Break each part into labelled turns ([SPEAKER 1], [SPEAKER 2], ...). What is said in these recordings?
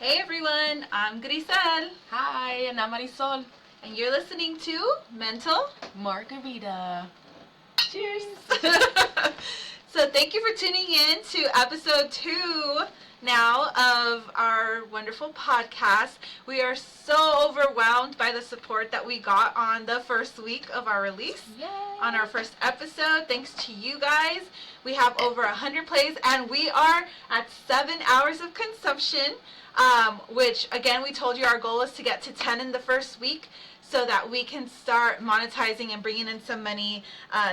[SPEAKER 1] Hey everyone, I'm Grisel.
[SPEAKER 2] Hi, and I'm Marisol.
[SPEAKER 1] And you're listening to Mental
[SPEAKER 2] Margarita.
[SPEAKER 1] Cheers. So thank you for tuning in to episode 2 now of our wonderful podcast. We are so overwhelmed by the support that we got on the first week of our release.
[SPEAKER 2] Yay.
[SPEAKER 1] On our first episode. Thanks to you guys. We have over 100 plays and we are at 7 hours of consumption. Which again, we told you our goal is to get to 10 in the first week so that we can start monetizing and bringing in some money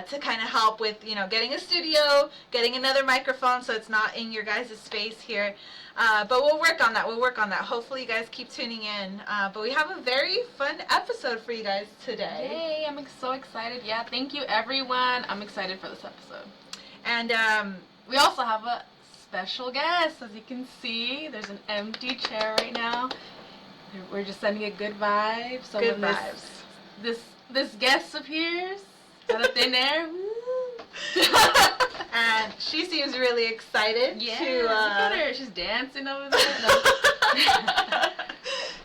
[SPEAKER 1] to kind of help with, getting a studio, getting another microphone so it's not in your guys' space here. But we'll work on that. Hopefully you guys keep tuning in. But we have a very fun episode for you guys today.
[SPEAKER 2] Yay, I'm so excited. Yeah, thank you everyone. I'm excited for this episode.
[SPEAKER 1] And
[SPEAKER 2] we also have a special guest. As you can see, there's an empty chair right now. We're just sending a good vibe. So
[SPEAKER 1] good
[SPEAKER 2] when
[SPEAKER 1] vibes.
[SPEAKER 2] This guest appears out of thin air.
[SPEAKER 1] And she seems really excited to
[SPEAKER 2] look at her. She's dancing over there. No.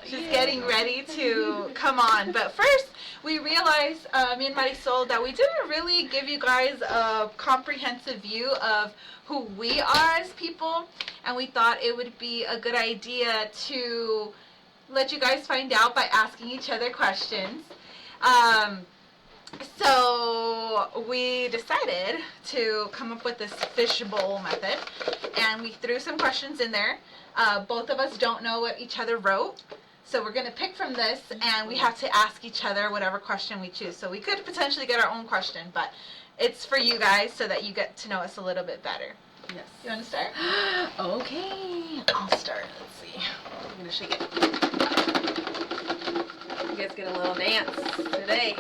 [SPEAKER 1] She's getting ready to come on. But first, we realized, me and Marisol, that we didn't really give you guys a comprehensive view of who we are as people, and we thought it would be a good idea to let you guys find out by asking each other questions. So we decided to come up with this fishbowl method, and we threw some questions in there. Both of us don't know what each other wrote, so we're going to pick from this, and we have to ask each other whatever question we choose. So we could potentially get our own question, but it's for you guys so that you get to know us a little bit better.
[SPEAKER 2] Yes.
[SPEAKER 1] You want to start?
[SPEAKER 2] Okay, I'll start. Let's see. I'm going to shake it. You guys get a little dance today.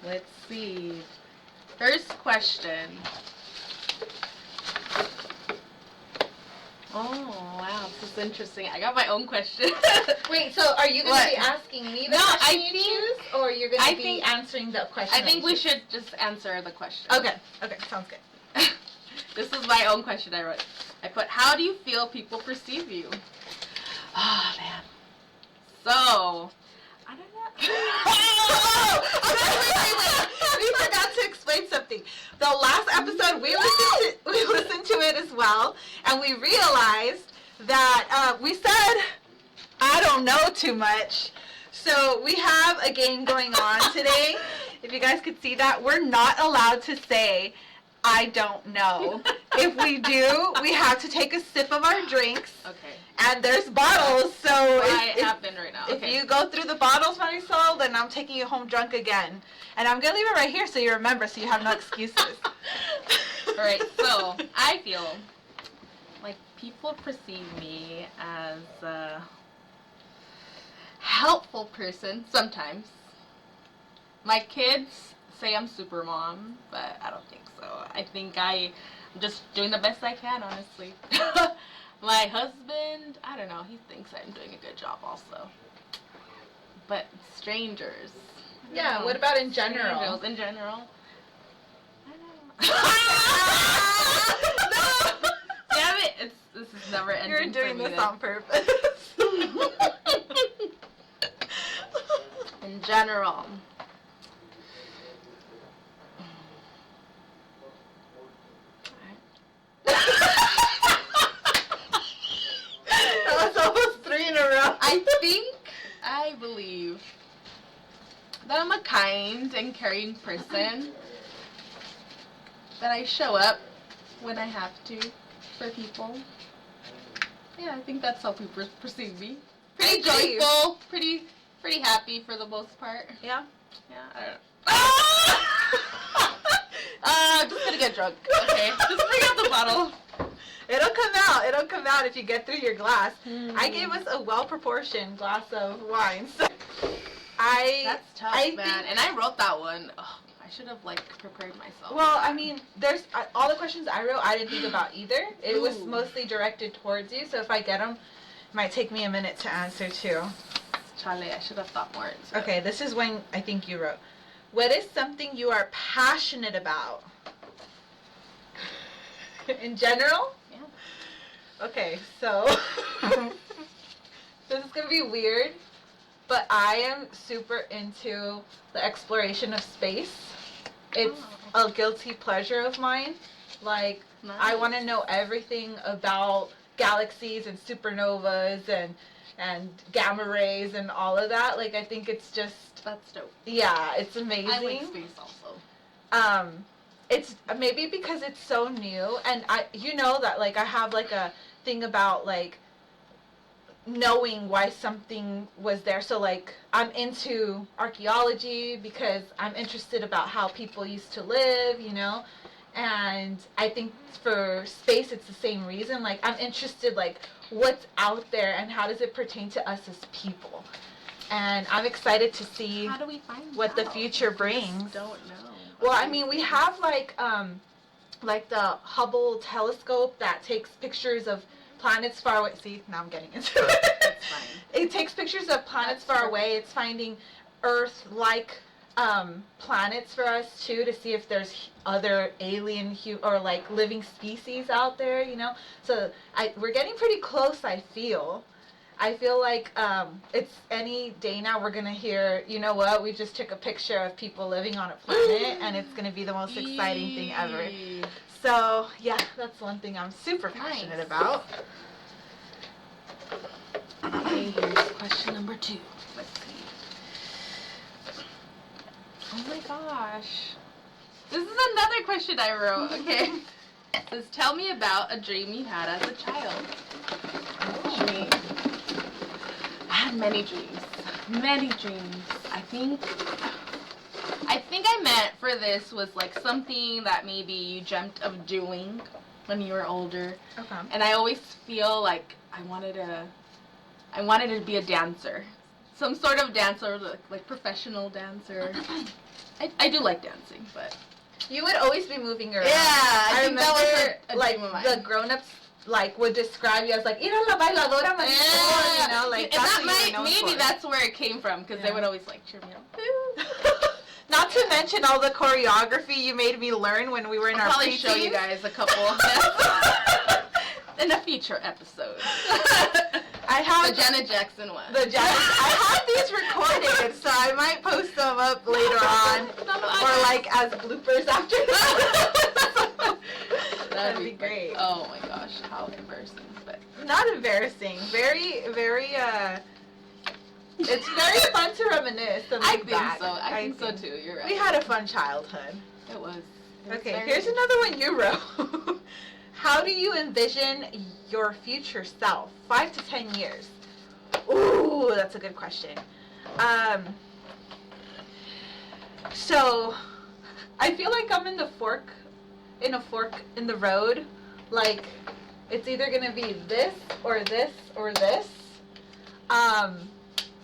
[SPEAKER 2] Let's see. First question. Oh, wow. This is interesting. I got my own question.
[SPEAKER 1] Wait, so are you going to be asking me the question you choose, or you're going to be answering the question?
[SPEAKER 2] I think we should just answer the question.
[SPEAKER 1] Okay, sounds good.
[SPEAKER 2] This is my own question I wrote. I put, how do you feel people perceive you? Oh, man. So, I don't know.
[SPEAKER 1] Wait. We forgot to explain something. The last episode, we listened to it as well, and we realized that we said, I don't know too much. So we have a game going on today. If you guys could see that, we're not allowed to say, I don't know. If we do, we have to take a sip of our drinks.
[SPEAKER 2] Okay.
[SPEAKER 1] And there's bottles, so
[SPEAKER 2] it happened right now.
[SPEAKER 1] If you go through the bottles, Marisol, then I'm taking you home drunk again. And I'm going to leave it right here so you remember, so you have no excuses.
[SPEAKER 2] Alright, so I feel like people perceive me as a helpful person sometimes. My kids say I'm super mom, but I don't think so. I think I'm just doing the best I can, honestly. My husband, I don't know, he thinks I'm doing a good job also. But strangers.
[SPEAKER 1] Yeah, what about in general?
[SPEAKER 2] Strangers in general. I don't know. No! Damn it! This is never ending.
[SPEAKER 1] You're doing this on purpose.
[SPEAKER 2] In general.
[SPEAKER 1] That was almost 3 in a row.
[SPEAKER 2] I believe that I'm a kind and caring person. That I show up when I have to for people. Yeah, I think that's how people perceive me. Pretty joyful, pretty happy for the most part.
[SPEAKER 1] Yeah?
[SPEAKER 2] Yeah, I don't know. Just gonna get drunk. Okay, just bring out the bottle.
[SPEAKER 1] It'll come out if you get through your glass. I gave us a well-proportioned glass of wine. So
[SPEAKER 2] That's tough, man. And I wrote that one. Oh, I should have prepared myself.
[SPEAKER 1] Well, I mean, there's all the questions I wrote. I didn't think about either. It was mostly directed towards you. So if I get them, it might take me a minute to answer too.
[SPEAKER 2] Chale, I should have thought more into it.
[SPEAKER 1] Okay, this is when I think you wrote. What is something you are passionate about? In general?
[SPEAKER 2] Yeah.
[SPEAKER 1] Okay, so this is gonna be weird, but I am super into the exploration of space. It's a guilty pleasure of mine. Like, I want to know everything about galaxies and supernovas and gamma rays and all of that. Like, I think it's just,
[SPEAKER 2] That's dope.
[SPEAKER 1] yeah, it's amazing.
[SPEAKER 2] I like space also.
[SPEAKER 1] It's maybe because it's so new, and you know that, like, I have like a thing about like knowing why something was there. So like, I'm into archaeology because I'm interested about how people used to live, you know. And I think for space it's the same reason. Like, I'm interested, like, what's out there and how does it pertain to us as people. And I'm excited to see
[SPEAKER 2] How do we find
[SPEAKER 1] what the
[SPEAKER 2] out?
[SPEAKER 1] future
[SPEAKER 2] We
[SPEAKER 1] brings.
[SPEAKER 2] just don't know.
[SPEAKER 1] Well, I mean, we have like the Hubble telescope that takes pictures of planets far away. See, now I'm getting into it.
[SPEAKER 2] That's fine.
[SPEAKER 1] It takes pictures of planets
[SPEAKER 2] That's
[SPEAKER 1] far away. It's finding Earth-like planets for us too, to see if there's other alien or like living species out there, you know. So we're getting pretty close. I feel like it's any day now we're gonna hear, you know what, we just took a picture of people living on a planet, and it's gonna be the most exciting thing ever. So yeah, that's one thing I'm super passionate about.
[SPEAKER 2] Okay, here's question number 2. Let's see. Oh my gosh. This is another question I wrote, okay? It says, tell me about a dream you had as a child. Dream. I had many dreams. Many dreams. I think I meant for this was like something that maybe you dreamt of doing when you were older.
[SPEAKER 1] Okay.
[SPEAKER 2] And I always feel like I wanted to be a dancer. Some sort of dancer, like professional dancer. I do like dancing, but
[SPEAKER 1] You would always be moving around.
[SPEAKER 2] yeah, I think
[SPEAKER 1] remember,
[SPEAKER 2] that was a
[SPEAKER 1] like,
[SPEAKER 2] dream of mine.
[SPEAKER 1] the grown-ups like would describe you as like, "Ira la bailadora manicure," you know, like
[SPEAKER 2] and
[SPEAKER 1] that's
[SPEAKER 2] that
[SPEAKER 1] what you were known
[SPEAKER 2] maybe
[SPEAKER 1] for.
[SPEAKER 2] that's where it came from, because they
[SPEAKER 1] Yeah.
[SPEAKER 2] would always like cheer me up.
[SPEAKER 1] Not to mention all the choreography you made me learn when we were in
[SPEAKER 2] I'll
[SPEAKER 1] our
[SPEAKER 2] probably show you
[SPEAKER 1] preteens.
[SPEAKER 2] guys a couple of them in a future episode.
[SPEAKER 1] I have
[SPEAKER 2] The Janet Jackson one.
[SPEAKER 1] I have these recorded, so I might post them up later on, or like as bloopers after this. That'd be great.
[SPEAKER 2] Oh my gosh, how embarrassing! But
[SPEAKER 1] Not embarrassing. Very, very. It's very fun to reminisce. And
[SPEAKER 2] I
[SPEAKER 1] look
[SPEAKER 2] think
[SPEAKER 1] back.
[SPEAKER 2] so. I think so too. You're right.
[SPEAKER 1] We had a fun childhood.
[SPEAKER 2] It was.
[SPEAKER 1] Okay, here's another one you wrote. How do you envision your future self, 5 to 10 years? Ooh, that's a good question. So, I feel like I'm in a fork in the road. Like, it's either gonna be this or this or this.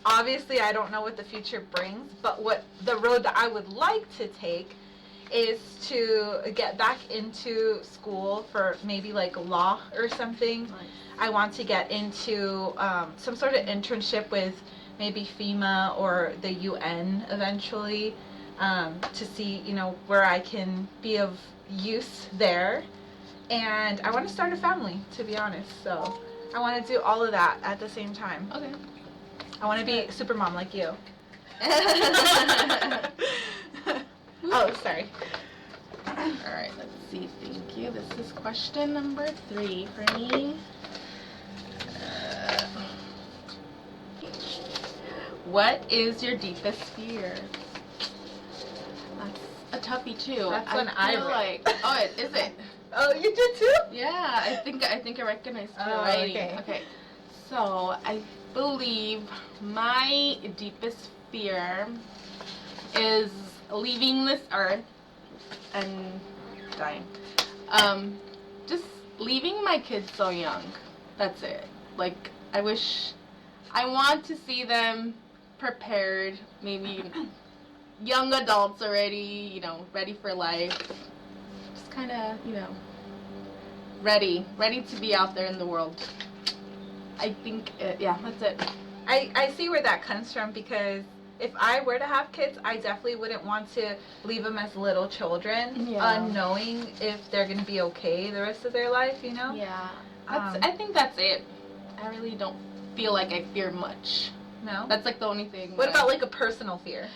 [SPEAKER 1] Obviously, I don't know what the future brings, but what the road that I would like to take is to get back into school for maybe like law or something.
[SPEAKER 2] Nice.
[SPEAKER 1] I want to get into some sort of internship with maybe FEMA or the UN eventually, to see, you know, where I can be of use there. And I want to start a family, to be honest. So I want to do all of that at the same time.
[SPEAKER 2] Okay.
[SPEAKER 1] I want to be super mom like you. Oh, sorry.
[SPEAKER 2] All right, let's see. Thank you. This is question number 3 for me. What is your deepest fear? That's a toughie too.
[SPEAKER 1] That's one I
[SPEAKER 2] feel
[SPEAKER 1] wrote.
[SPEAKER 2] like. Oh, is it?
[SPEAKER 1] Oh, you did too?
[SPEAKER 2] Yeah, I think I recognized your
[SPEAKER 1] Oh,
[SPEAKER 2] writing.
[SPEAKER 1] okay.
[SPEAKER 2] So I believe my deepest fear is leaving this earth and dying. Just leaving my kids so young. That's it. Like, I want to see them prepared, maybe young adults already, you know, ready for life. Just kind of, you know, ready to be out there in the world. I think, yeah, that's it.
[SPEAKER 1] I see where that comes from, because if I were to have kids, I definitely wouldn't want to leave them as little children,
[SPEAKER 2] Yeah.
[SPEAKER 1] unknowing if they're going to be okay the rest of their life, you know?
[SPEAKER 2] Yeah. I think that's it. I really don't feel like I fear much.
[SPEAKER 1] No?
[SPEAKER 2] That's like the only thing.
[SPEAKER 1] What about like a personal fear?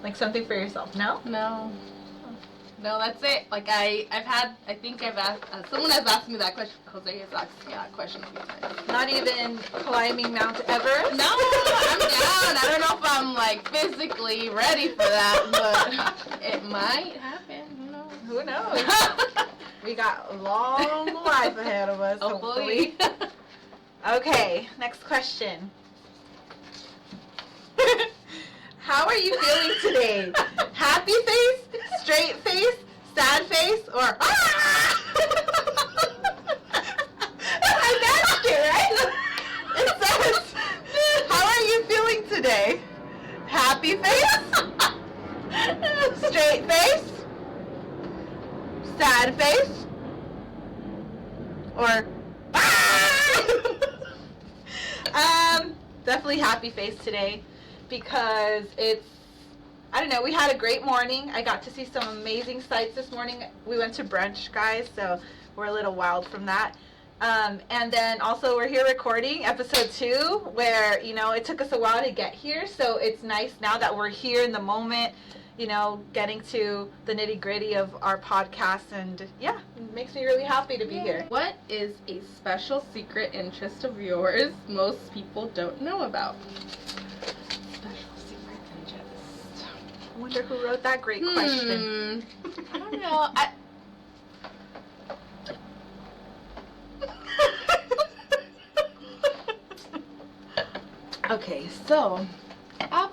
[SPEAKER 1] Like something for yourself? No?
[SPEAKER 2] No. No, that's it. Like I think I've asked, someone has asked me that question. Jose has asked me that question a few times.
[SPEAKER 1] Not even climbing Mount Everest?
[SPEAKER 2] No, I'm down. I don't know if I'm like physically ready for that, but it might happen.
[SPEAKER 1] Who knows? We got a long life ahead of us, hopefully. Okay, next question. How are you feeling today? Happy face, straight face, sad face, or ah! I matched it, right? It says, how are you feeling today? Happy face, straight face, sad face, or definitely happy face today because it's, I don't know, we had a great morning. I got to see some amazing sights this morning. We went to brunch, guys, so we're a little wild from that. And then also we're here recording episode 2 where, you know, it took us a while to get here, so it's nice now that we're here in the moment, you know, getting to the nitty-gritty of our podcast, and yeah, it makes me really happy to be here.
[SPEAKER 2] What is a special secret interest of yours most people don't know about? Special secret interest.
[SPEAKER 1] I wonder who wrote that great question.
[SPEAKER 2] I don't know. Okay, so I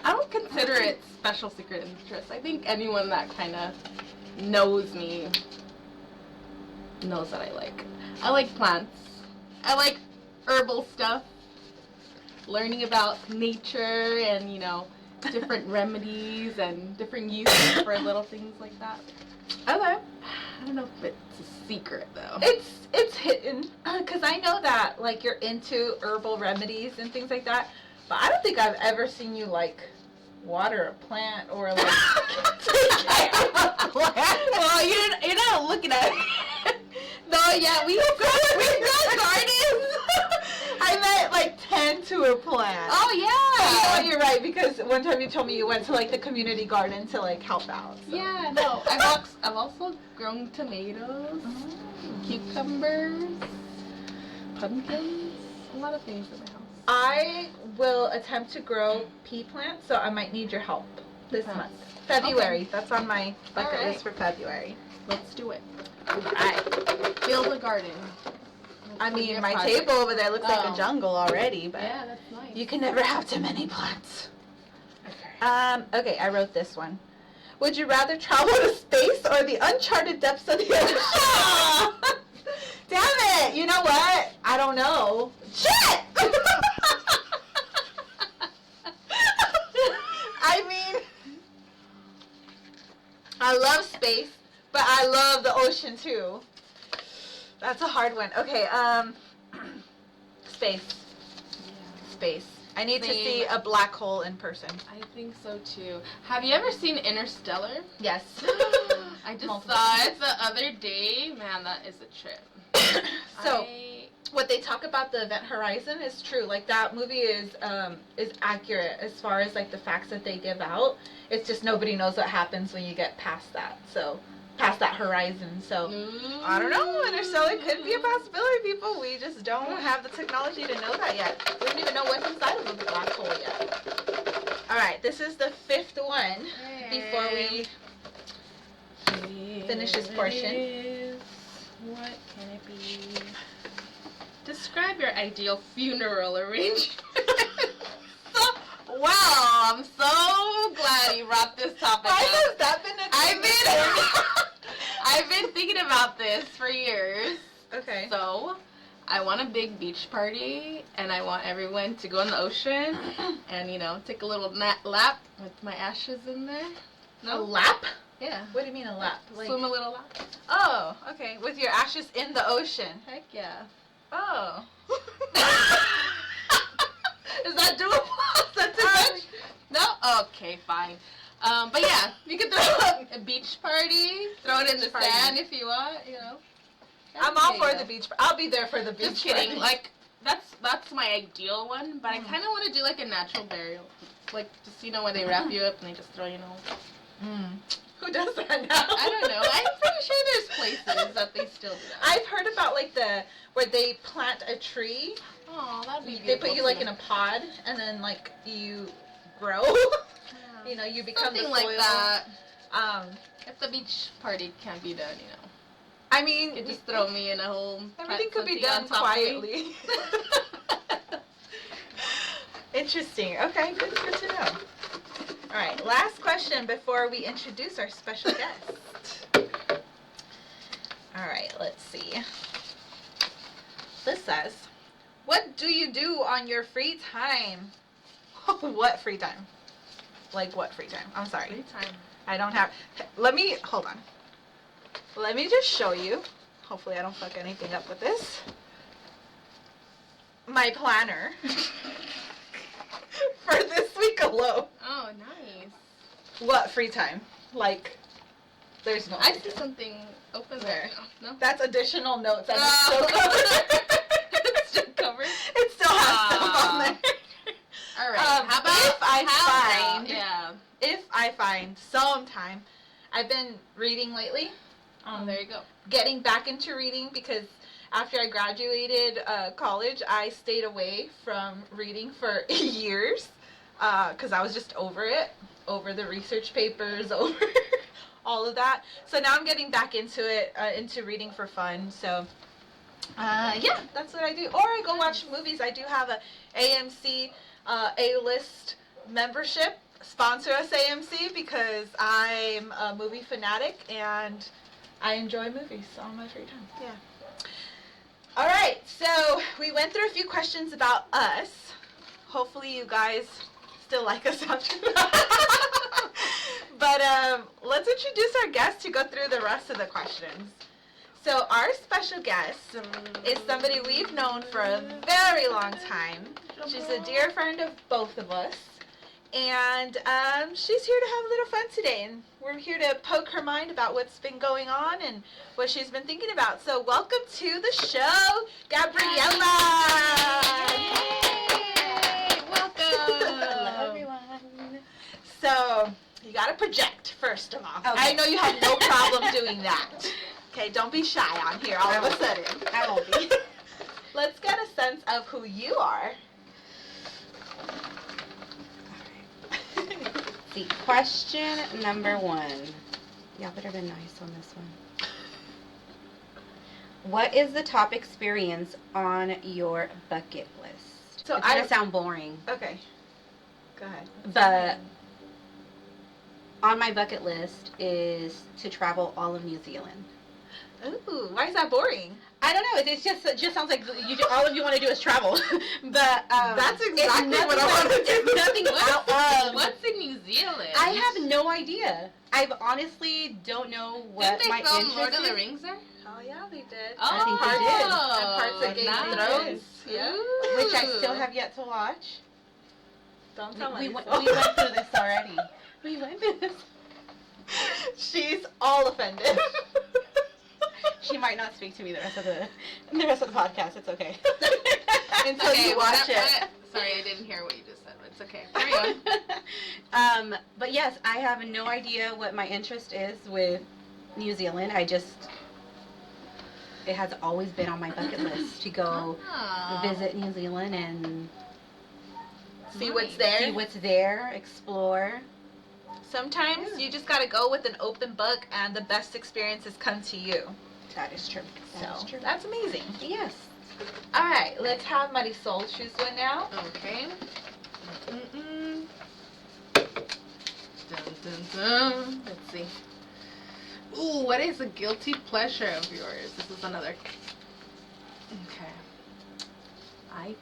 [SPEAKER 2] don't consider it special secret interest. I think anyone that kind of knows me knows that I like plants. I like herbal stuff. Learning about nature and, you know, different remedies and different uses for little things like that.
[SPEAKER 1] Okay.
[SPEAKER 2] I don't know if it's a secret though.
[SPEAKER 1] It's hidden, because I know that, like, you're into herbal remedies and things like that, but I don't think I've ever seen you, like, water a plant or, like,
[SPEAKER 2] well, you're not looking at it. No, yeah, we've got gardens.
[SPEAKER 1] I meant, like, tend to a plant.
[SPEAKER 2] Oh, yeah.
[SPEAKER 1] You know what, you're right, because one time you told me you went to, like, the community garden to, like, help out. So.
[SPEAKER 2] Yeah, no, I've also grown tomatoes, cucumbers, pumpkins, a lot of things in my house.
[SPEAKER 1] I will attempt to grow pea plants, so I might need your help this month. February. Okay. That's on my bucket list for February.
[SPEAKER 2] Let's do it. Alright. Build a garden.
[SPEAKER 1] I mean, my table over there looks like a jungle already, but
[SPEAKER 2] yeah, that's nice.
[SPEAKER 1] You can never have too many plants. Okay, I wrote this one. Would you rather travel to space or the uncharted depths of the ocean? Damn it! You know what? I don't know. Shit! I mean, I love space, but I love the ocean too. That's a hard one. Okay, space. Yeah. Space. I need to see a black hole in person.
[SPEAKER 2] I think so too. Have you ever seen Interstellar?
[SPEAKER 1] Yes.
[SPEAKER 2] I just saw it the other day. Man, that is a trip.
[SPEAKER 1] So, what they talk about the event horizon is true. Like, that movie is accurate as far as, like, the facts that they give out. It's just nobody knows what happens when you get past that. So, past that horizon. So, I don't know. Interstellar could be a possibility, people. We just don't have the technology to know that yet. We don't even know what's inside of a black hole yet. All right, this is the 5th one before we finish this portion.
[SPEAKER 2] What can it be? Describe your ideal funeral arrangement. Wow, I'm so glad you brought this topic up.
[SPEAKER 1] Why has that been a thing?
[SPEAKER 2] I've been thinking about this for years.
[SPEAKER 1] Okay.
[SPEAKER 2] So, I want a big beach party, and I want everyone to go in the ocean and, you know, take a little lap with my ashes in there.
[SPEAKER 1] No? A lap?
[SPEAKER 2] Yeah.
[SPEAKER 1] What do you mean a lap?
[SPEAKER 2] Like, swim a little lap.
[SPEAKER 1] Oh, okay. With your ashes in the ocean.
[SPEAKER 2] Heck yeah.
[SPEAKER 1] Oh.
[SPEAKER 2] Is that doable? Is that too much? No? Okay, fine. But yeah, you could throw a beach party, throw it in the sand if you want, you know.
[SPEAKER 1] I'm all for the beach. I'll be there for the beach.
[SPEAKER 2] Just kidding.
[SPEAKER 1] party.
[SPEAKER 2] Like that's my ideal one, but I kind of want to do like a natural burial, like just where they wrap you up and they just throw
[SPEAKER 1] Who does that now?
[SPEAKER 2] I don't know. I'm pretty sure there's places that they still do that.
[SPEAKER 1] I've heard about like where they plant a tree.
[SPEAKER 2] Oh, that'd be
[SPEAKER 1] They
[SPEAKER 2] beautiful.
[SPEAKER 1] put you like in a pod, and then like you grow. You become
[SPEAKER 2] something
[SPEAKER 1] the soil.
[SPEAKER 2] like that. If the beach party can't be done,
[SPEAKER 1] I mean,
[SPEAKER 2] you just throw me in a hole.
[SPEAKER 1] Everything could be done quietly. Interesting. Okay, good to know. All right, last question before we introduce our special guest. All right, let's see. This says, what do you do on your free time? What free time? Like what free time? I'm sorry.
[SPEAKER 2] Free time.
[SPEAKER 1] I don't have... Hold on. Let me just show you. Hopefully I don't fuck anything up with this. My planner. For this week alone.
[SPEAKER 2] Oh, nice.
[SPEAKER 1] What free time? Like, there's no...
[SPEAKER 2] I see something open there. No?
[SPEAKER 1] That's additional notes and it's still covered.
[SPEAKER 2] It's still covered?
[SPEAKER 1] It still has stuff on there.
[SPEAKER 2] All right. How about
[SPEAKER 1] if I find some time, I've been reading lately.
[SPEAKER 2] There you go.
[SPEAKER 1] Getting back into reading because after I graduated college, I stayed away from reading for years because I was just over it, over the research papers, over all of that. So now I'm getting back into it, into reading for fun. So yeah, that's what I do. Or I go watch movies. I do have a AMC A-list membership. Sponsor us, AMC, because I'm a movie fanatic and I enjoy movies on my free time. Yeah. All right, so we went through a few questions about us. Hopefully you guys still like us after that. But let's introduce our guest to go through the rest of the questions. So our special guest is somebody we've known for a very long time. She's a dear friend of both of us. And she's here to have a little fun today. And we're here to poke her mind about what's been going on and what she's been thinking about. So welcome to the show, Gabriella.
[SPEAKER 2] Yay! Welcome.
[SPEAKER 3] Hello, everyone.
[SPEAKER 1] So you got to project, first of all.
[SPEAKER 3] Okay.
[SPEAKER 1] I know you have no problem doing that. Okay, don't be shy on here all of a sudden.
[SPEAKER 3] I won't be.
[SPEAKER 1] Let's get a sense of who you are.
[SPEAKER 3] See, question number 1. Y'all better be nice on this one. What is the top experience on your bucket list?
[SPEAKER 1] So
[SPEAKER 3] it's gonna sound boring,
[SPEAKER 1] Okay. Go ahead.
[SPEAKER 3] but on my bucket list is to travel all of New Zealand.
[SPEAKER 1] Ooh, why is that boring?
[SPEAKER 3] I don't know. It just sounds like all of you want to do is travel. But
[SPEAKER 1] That's exactly what I want to do.
[SPEAKER 3] It's nothing out of.
[SPEAKER 2] What's in New Zealand?
[SPEAKER 3] I have no idea. I honestly don't know what
[SPEAKER 2] Didn't
[SPEAKER 3] my
[SPEAKER 2] they film
[SPEAKER 3] interest
[SPEAKER 2] Lord of the
[SPEAKER 3] is.
[SPEAKER 2] Rings there?
[SPEAKER 1] Oh yeah, they did.
[SPEAKER 3] I think
[SPEAKER 1] parts,
[SPEAKER 3] they did.
[SPEAKER 1] And parts of Game of
[SPEAKER 2] Nice.
[SPEAKER 1] Thrones. Yeah.
[SPEAKER 3] Which I still have yet to watch.
[SPEAKER 1] Don't tell
[SPEAKER 3] We
[SPEAKER 1] me.
[SPEAKER 3] went through this already. We went through this.
[SPEAKER 1] She's all offended.
[SPEAKER 3] She might not speak to me the rest of the podcast. It's okay.
[SPEAKER 1] Until
[SPEAKER 2] Okay,
[SPEAKER 1] you watch
[SPEAKER 2] what-
[SPEAKER 1] it.
[SPEAKER 2] Sorry, I didn't hear what you just said, but it's okay. Carry on.
[SPEAKER 3] But yes, I have no idea what my interest is with New Zealand. It has always been on my bucket list to go visit New Zealand and
[SPEAKER 1] See what's there.
[SPEAKER 3] see what's there, explore.
[SPEAKER 1] Sometimes you just gotta go with an open book, and the best experiences come to you.
[SPEAKER 3] That is true. That is
[SPEAKER 1] So
[SPEAKER 3] true.
[SPEAKER 1] that's amazing.
[SPEAKER 3] Yes.
[SPEAKER 1] All right, let's have Marisol choose one now.
[SPEAKER 2] Okay. Mm-mm. Dun, dun, dun. Let's see. Ooh, what is a guilty pleasure of yours? This is another. Okay. I think.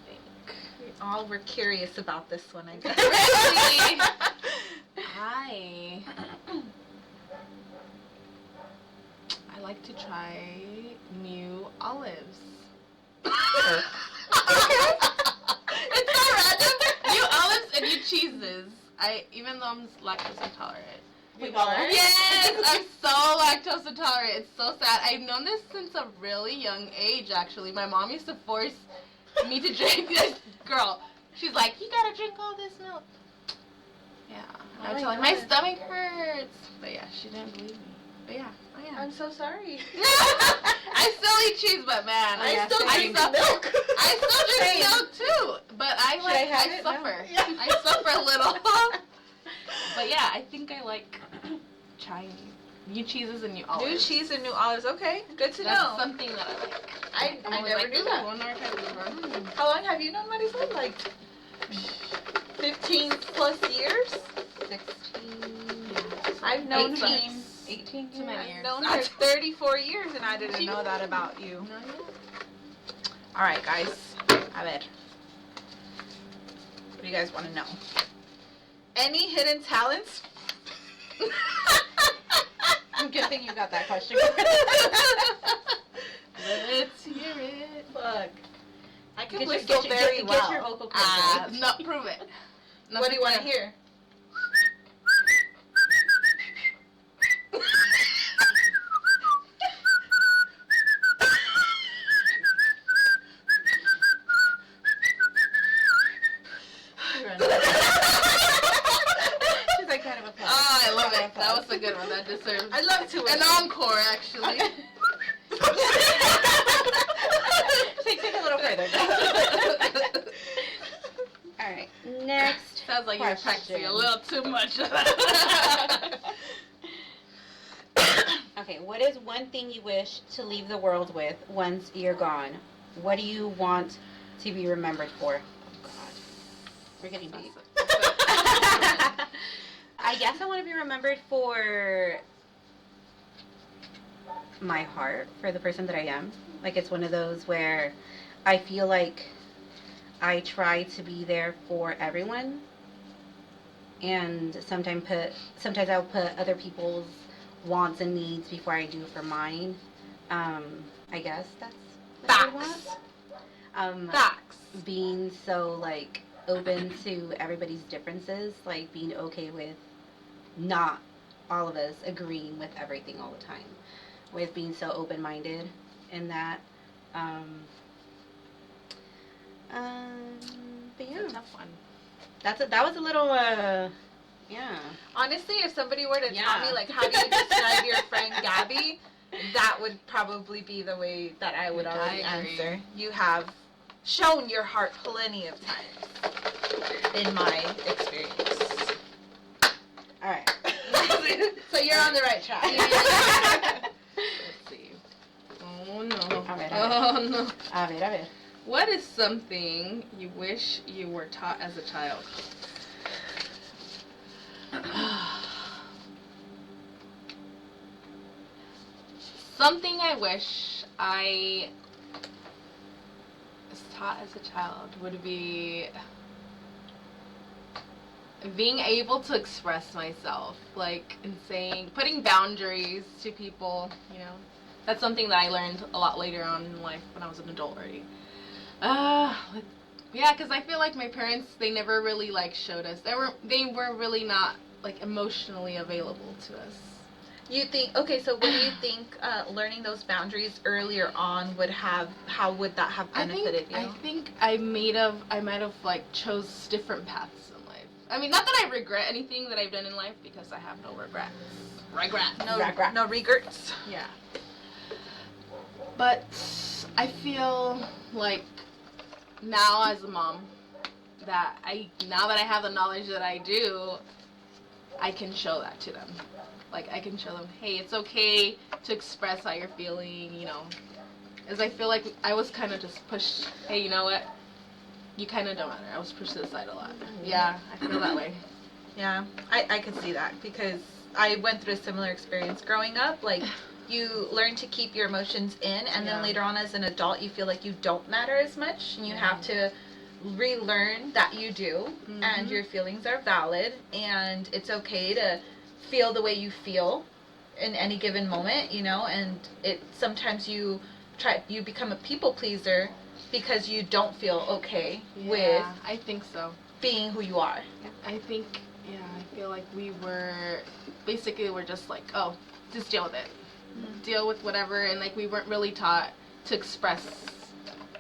[SPEAKER 1] We all were curious about this one, I guess.
[SPEAKER 2] Really? I like to try new olives. It's not random. New olives and new cheeses. Even though I'm lactose intolerant,
[SPEAKER 3] We all are.
[SPEAKER 2] Yes, I'm so lactose intolerant. It's so sad. I've known this since a really young age, actually. My mom used to force me to drink this. Girl, she's like, you gotta drink all this milk. Yeah. And I was like, my stomach hurts. But yeah, she didn't believe me. But yeah, I am.
[SPEAKER 1] I'm so sorry.
[SPEAKER 2] I still eat cheese, but man,
[SPEAKER 1] I still drink
[SPEAKER 2] suffer.
[SPEAKER 1] milk.
[SPEAKER 2] I still drink milk too, but I suffer.
[SPEAKER 3] No.
[SPEAKER 2] I suffer a little. But yeah, I think I like Chinese. New cheeses and new olives.
[SPEAKER 1] New cheese and new olives. Okay, good to
[SPEAKER 2] That's
[SPEAKER 1] know.
[SPEAKER 2] something that I like.
[SPEAKER 1] I
[SPEAKER 2] always
[SPEAKER 1] never
[SPEAKER 2] like,
[SPEAKER 1] knew
[SPEAKER 2] ooh,
[SPEAKER 1] that.
[SPEAKER 2] one more time before.
[SPEAKER 1] How long have you known Marisol? Like 15 plus years?
[SPEAKER 3] 16.
[SPEAKER 1] I've known
[SPEAKER 3] 18.
[SPEAKER 1] her.
[SPEAKER 3] 18
[SPEAKER 2] Too many
[SPEAKER 1] I've
[SPEAKER 2] years.
[SPEAKER 1] known her 34 years and I didn't know that about you. All right, guys. A ver. What do you guys want to know? Any hidden talents?
[SPEAKER 3] Good thing you got that question.
[SPEAKER 2] Let's hear it.
[SPEAKER 1] Fuck. I can
[SPEAKER 3] Get
[SPEAKER 1] whistle very well.
[SPEAKER 3] Get your vocal cords.
[SPEAKER 2] No, prove it.
[SPEAKER 1] What do you want to hear?
[SPEAKER 3] She's like kind of a plug.
[SPEAKER 2] Oh, I love it. That was a good one. That deserves
[SPEAKER 1] I love to
[SPEAKER 2] an
[SPEAKER 1] whistle.
[SPEAKER 2] encore, actually.
[SPEAKER 3] Take it a little further. All right. Next.
[SPEAKER 2] Sounds like you're
[SPEAKER 3] question.
[SPEAKER 2] practicing a little too much.
[SPEAKER 3] Okay, what is one thing you wish to leave the world with once you're gone? What do you want to be remembered for? Oh, God. We're getting deep. I guess I want to be remembered for my heart, for the person that I am. Like, it's one of those where I feel like I try to be there for everyone, and sometimes I'll put other people's wants and needs before I do for mine. I guess that's what I want.
[SPEAKER 1] Facts.
[SPEAKER 3] Being so like open to everybody's differences, like being okay with not all of us agreeing with everything all the time, with being so open-minded in that. But yeah,
[SPEAKER 2] It's a tough one.
[SPEAKER 3] that was a little yeah.
[SPEAKER 1] Honestly, if somebody were to tell
[SPEAKER 3] Yeah.
[SPEAKER 1] me, like, how do you describe your friend Gaby, that would probably be the way that I would already
[SPEAKER 2] I agree.
[SPEAKER 1] answer. You have shown your heart plenty of times, in my experience.
[SPEAKER 3] All right.
[SPEAKER 1] So you're on the right track.
[SPEAKER 2] Let's see. Oh no.
[SPEAKER 3] A ver,
[SPEAKER 2] Oh no.
[SPEAKER 3] A ver.
[SPEAKER 2] What is something you wish you were taught as a child? Something I wish I was taught as a child would be being able to express myself, like, and putting boundaries to people, you know. That's something that I learned a lot later on in life when I was an adult already. Yeah, because I feel like my parents, they never really, like, showed us. They were really not, like, emotionally available to us.
[SPEAKER 1] You think, okay, so what do you think learning those boundaries earlier on how would that have benefited you?
[SPEAKER 2] I think I might have, like, chose different paths in life. I mean, not that I regret anything that I've done in life, because I have no regrets.
[SPEAKER 1] No regrets.
[SPEAKER 2] Yeah. But I feel like now as a mom now that I have the knowledge that I do, I can show that to them. Like, I can show them, hey, it's okay to express how you're feeling, you know. As I feel like I was kind of just pushed, hey, you know what? You kind of don't matter. I was pushed to the side a lot. Yeah, I feel that way.
[SPEAKER 1] Yeah, I could see that because I went through a similar experience growing up. Like, you learn to keep your emotions in, and then later on as an adult, you feel like you don't matter as much, and you have to relearn that you do, and your feelings are valid, and it's okay to feel the way you feel in any given moment, you know, and sometimes you become a people pleaser because you don't feel okay with
[SPEAKER 2] I think so.
[SPEAKER 1] being who you are.
[SPEAKER 2] I think Yeah, I feel like we're just like, oh, just deal with it. Deal with whatever, and like we weren't really taught to express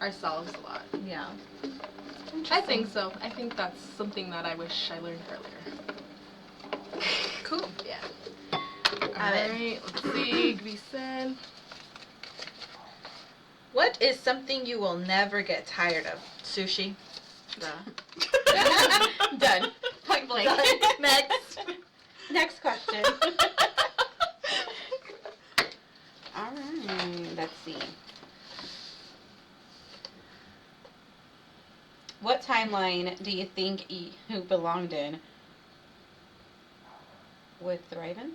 [SPEAKER 2] ourselves a lot.
[SPEAKER 1] Yeah.
[SPEAKER 2] I think so. I think that's something that I wish I learned earlier.
[SPEAKER 1] Cool.
[SPEAKER 2] Yeah.
[SPEAKER 1] Alright.
[SPEAKER 2] Alright, let's see. We said.
[SPEAKER 1] What is something you will never get tired of? Sushi.
[SPEAKER 3] Done. Point blank.
[SPEAKER 1] Next.
[SPEAKER 3] Next question. All right. Let's see. What timeline do you think who belonged in would thrive in?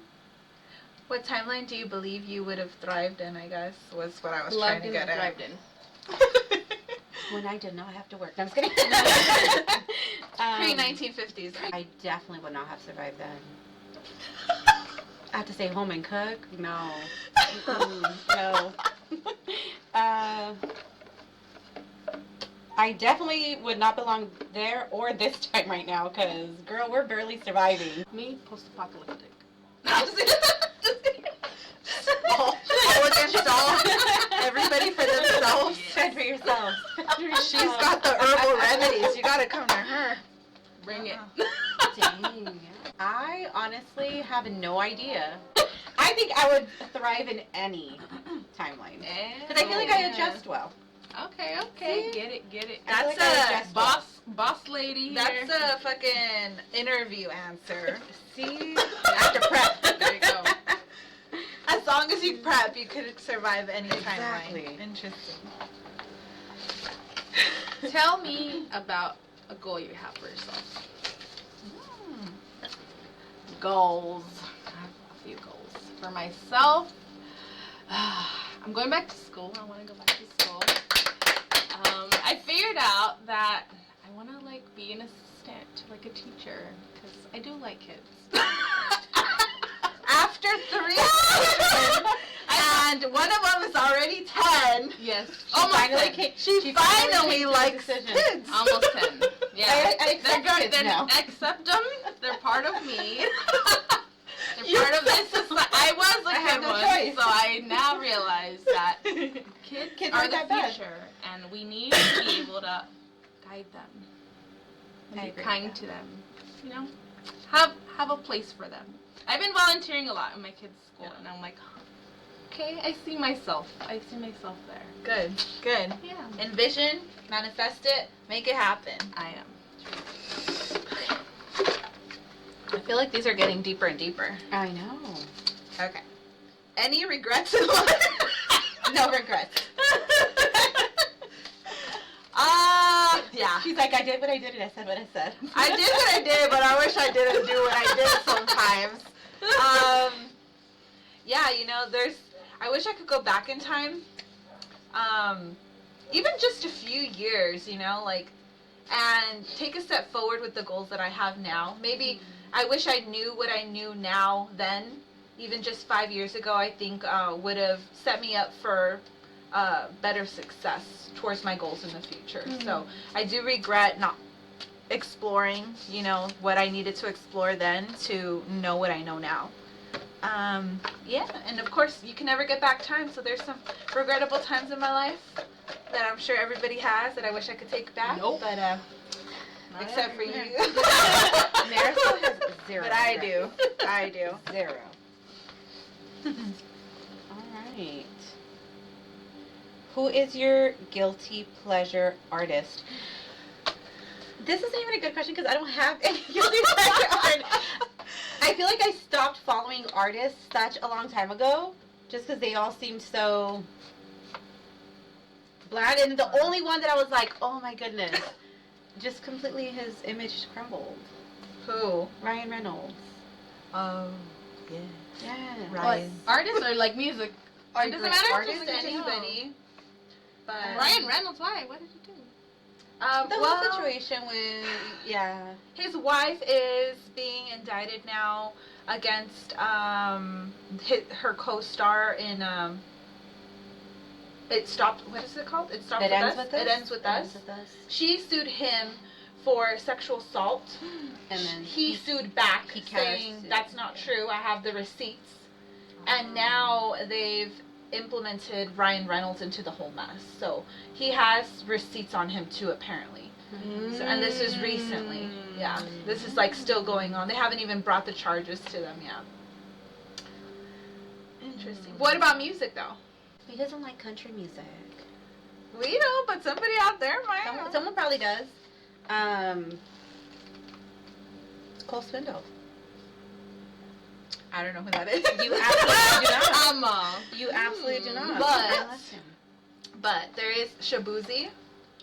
[SPEAKER 1] What timeline do you believe you would have thrived in, I guess, was what I was
[SPEAKER 2] Loved
[SPEAKER 1] trying to
[SPEAKER 2] in
[SPEAKER 1] get
[SPEAKER 2] or
[SPEAKER 1] at.
[SPEAKER 2] thrived in.
[SPEAKER 3] When I did not have to work. No, I'm just kidding.
[SPEAKER 1] Pre-1950s.
[SPEAKER 3] I definitely would not have survived then. I have to stay home and cook? No. No. I definitely would not belong there or this time right now, because, girl, we're barely surviving.
[SPEAKER 2] Me, post-apocalyptic.
[SPEAKER 1] all against all. Everybody for themselves.
[SPEAKER 3] Fend for yourself.
[SPEAKER 1] She's got the herbal remedies. You gotta come to her.
[SPEAKER 2] Bring it.
[SPEAKER 3] Dang. I honestly have no idea. I think I would thrive in any timeline. Because I feel like I adjust well.
[SPEAKER 2] Okay.
[SPEAKER 3] See?
[SPEAKER 2] Get it.
[SPEAKER 3] I feel
[SPEAKER 1] That's
[SPEAKER 3] like I
[SPEAKER 1] a
[SPEAKER 3] adjust well.
[SPEAKER 2] Boss lady here.
[SPEAKER 1] That's a fucking interview answer.
[SPEAKER 3] See? I have to prep.
[SPEAKER 2] There you go.
[SPEAKER 1] As long as you prep, you could survive any
[SPEAKER 3] Exactly.
[SPEAKER 1] timeline. Interesting.
[SPEAKER 2] Tell me about a goal you have for yourself. Goals. I have a few goals. For myself, I'm going back to school. I want to go back to school. I figured out that I want to like be an assistant to like a teacher because I do like kids.
[SPEAKER 1] After 3 children, and one of them is already 10.
[SPEAKER 2] Yes.
[SPEAKER 1] She finally likes kids.
[SPEAKER 2] Almost 10. Yeah.
[SPEAKER 3] I accept kids now.
[SPEAKER 2] Accept them. They're part of me. They're
[SPEAKER 1] You
[SPEAKER 2] part of this society. I was a
[SPEAKER 3] I have
[SPEAKER 2] kid
[SPEAKER 3] no
[SPEAKER 2] once,
[SPEAKER 3] choice.
[SPEAKER 2] so I now realize that kids
[SPEAKER 3] Kids
[SPEAKER 2] are
[SPEAKER 3] aren't
[SPEAKER 2] the
[SPEAKER 3] that bad.
[SPEAKER 2] future, and we need to be able to guide them, and
[SPEAKER 3] I
[SPEAKER 2] be
[SPEAKER 3] agree with
[SPEAKER 2] kind
[SPEAKER 3] that.
[SPEAKER 2] to them. You know, have a place for them. I've been volunteering a lot in my kids' school, and I'm like, okay, I see myself there.
[SPEAKER 1] Good, good.
[SPEAKER 2] Yeah,
[SPEAKER 1] Envision, manifest it, make it happen.
[SPEAKER 2] I am.
[SPEAKER 1] I feel like these are getting deeper and deeper.
[SPEAKER 3] I know.
[SPEAKER 1] Okay. Any regrets in life?
[SPEAKER 3] No regrets.
[SPEAKER 1] Yeah.
[SPEAKER 3] She's like, I did what I did and I said what I said.
[SPEAKER 1] I did what I did, but I wish I didn't do what I did sometimes. Yeah, you know, I wish I could go back in time. Even just a few years, you know, like, and take a step forward with the goals that I have now. Maybe I wish I knew what I knew now then. Even just 5 years ago, I think would have set me up for better success towards my goals in the future. So I do regret not exploring, you know, what I needed to explore then to know what I know now. Yeah, and of course, you can never get back time, so there's some regrettable times in my life that I'm sure everybody has that I wish I could take back.
[SPEAKER 2] Nope.
[SPEAKER 1] But, except for you.
[SPEAKER 3] Marisol has zero.
[SPEAKER 1] But I
[SPEAKER 3] regrets.
[SPEAKER 1] do. I do.
[SPEAKER 3] Zero. All right. Who is your guilty pleasure artist? This isn't even a good question because I don't have any guilty pleasure artists. I feel like I stopped following artists such a long time ago just because they all seemed so bland. And the only one that I was like, oh my goodness, just completely his image crumbled.
[SPEAKER 1] Who?
[SPEAKER 3] Ryan Reynolds.
[SPEAKER 1] Oh, yeah.
[SPEAKER 3] Yeah.
[SPEAKER 1] Ryan.
[SPEAKER 2] Artists or like music? It doesn't matter.
[SPEAKER 3] Artist,
[SPEAKER 1] Just anybody. But
[SPEAKER 2] Ryan Reynolds, why? What did he do?
[SPEAKER 3] The whole situation with, yeah.
[SPEAKER 1] His wife is being indicted now against her co-star in It Stopped. What is it called? It Stopped
[SPEAKER 3] It
[SPEAKER 1] with
[SPEAKER 3] Ends
[SPEAKER 1] Us.
[SPEAKER 3] With Us?
[SPEAKER 1] It Ends With
[SPEAKER 3] It
[SPEAKER 1] Us.
[SPEAKER 3] Ends With Us.
[SPEAKER 1] She sued him for sexual assault.
[SPEAKER 3] And then
[SPEAKER 1] He sued back, saying that's not true. I have the receipts. And now they've implemented Ryan Reynolds into the whole mess. So he has receipts on him too, apparently. So, and this is recently. Yeah, this is like still going on. They haven't even brought the charges to them yet. Interesting. What about music though?
[SPEAKER 3] He doesn't like country music.
[SPEAKER 1] We don't, but somebody out there might.
[SPEAKER 3] Someone probably does. Cole Swindle.
[SPEAKER 1] I don't know who that is.
[SPEAKER 3] You absolutely do not.
[SPEAKER 2] You
[SPEAKER 3] absolutely do not.
[SPEAKER 1] But there is Shabuzi.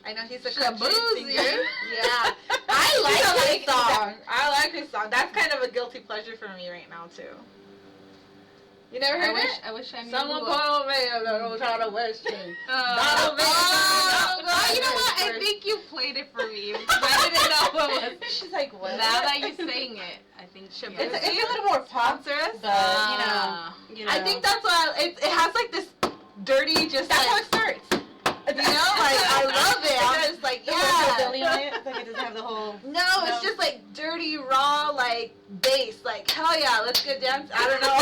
[SPEAKER 1] I know he's a country
[SPEAKER 2] Shabuzi.
[SPEAKER 1] singer. Yeah. I like his song. I like his song. That's kind of a guilty pleasure for me right now too. You never heard it?
[SPEAKER 2] I wish I knew.
[SPEAKER 1] Someone call me and don't try to question.
[SPEAKER 2] You know what? I think you played it for me. I didn't know what it was.
[SPEAKER 3] She's like, what?
[SPEAKER 2] Now that you're saying it, I think
[SPEAKER 1] Shabuzi.
[SPEAKER 2] yeah.
[SPEAKER 3] It's a little more pop,
[SPEAKER 1] Sponsor us.
[SPEAKER 3] but you know.
[SPEAKER 1] I think that's why it has like this dirty, just
[SPEAKER 3] That's how
[SPEAKER 1] like,
[SPEAKER 3] it starts.
[SPEAKER 1] you know, like I love it. I'm just like, yeah.
[SPEAKER 3] Building on it. It's like it doesn't have the whole.
[SPEAKER 1] No, it's just like dirty, raw, like bass. Like hell yeah, let's get dance. I don't know.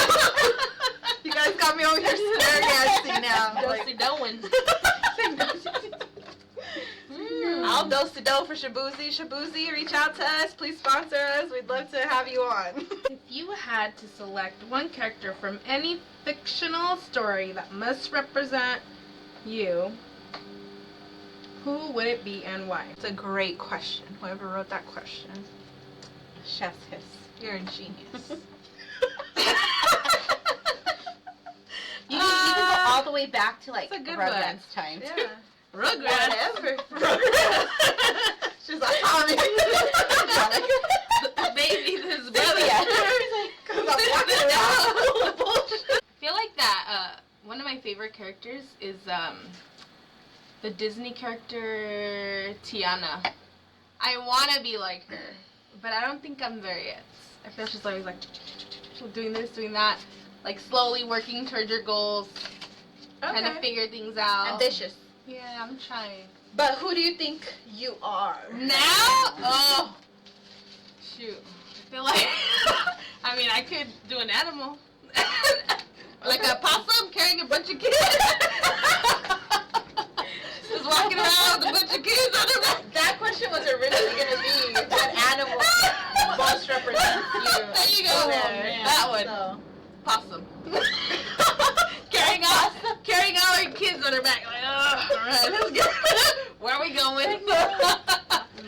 [SPEAKER 1] You guys got me over here snare dancing now.
[SPEAKER 2] Dosey Doan.
[SPEAKER 1] I'll dose the dough for Shabuzi. Shabuzi, reach out to us. Please sponsor us. We'd love to have you on.
[SPEAKER 2] If you had to select one character from any fictional story that must represent you, who would it be and why?
[SPEAKER 1] It's a great question. Whoever wrote that question,
[SPEAKER 3] Chef's kiss.
[SPEAKER 1] you're a genius.
[SPEAKER 3] You can go all the way back to like
[SPEAKER 2] That's a good
[SPEAKER 3] Rugrats time.
[SPEAKER 1] Yeah.
[SPEAKER 2] Rugrats.
[SPEAKER 1] Whatever. She's like, mommy.
[SPEAKER 2] Baby, this
[SPEAKER 3] Yeah.
[SPEAKER 2] brother.
[SPEAKER 1] Because I'm walking around.
[SPEAKER 2] I feel like that one of my favorite characters is the Disney character Tiana. I want to be like her, but I don't think I'm there yet. I feel she's always like doing this, doing that, like slowly working towards your goals, trying to figure things out.
[SPEAKER 1] Ambitious.
[SPEAKER 2] Yeah, I'm trying.
[SPEAKER 1] But who do you think you are?
[SPEAKER 2] Now? Oh, shoot. I feel like, I mean, I could do an animal. Like a possum carrying a bunch of kids. Just walking around with a bunch of kids on her back.
[SPEAKER 1] That question was originally going to be what animal most represents you.
[SPEAKER 2] There you go.
[SPEAKER 1] There.
[SPEAKER 2] That one.
[SPEAKER 1] So.
[SPEAKER 2] Possum. carrying all her kids on her back. Like, oh, all right, let's go. Where are we going?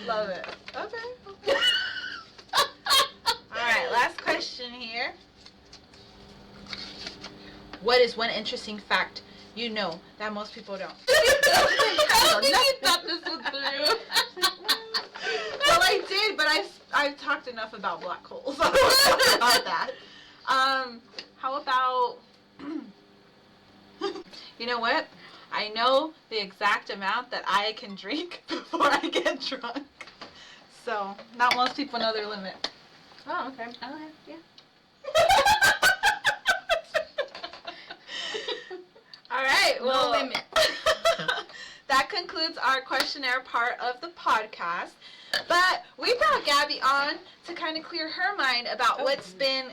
[SPEAKER 1] Love it. Okay. Alright, last question here. What is one interesting fact you know that most people don't?
[SPEAKER 2] I don't think you thought this one through.
[SPEAKER 1] Well, I did, but I've talked enough about black holes. I don't know about that. How about... You know what? I know the exact amount that I can drink before I get drunk. So, not most people know their limit.
[SPEAKER 2] Oh, okay.
[SPEAKER 3] Okay, yeah.
[SPEAKER 1] All right. Well,
[SPEAKER 2] No limit.
[SPEAKER 1] That concludes our questionnaire part of the podcast. But we brought Gabby on to kind of clear her mind about what's been,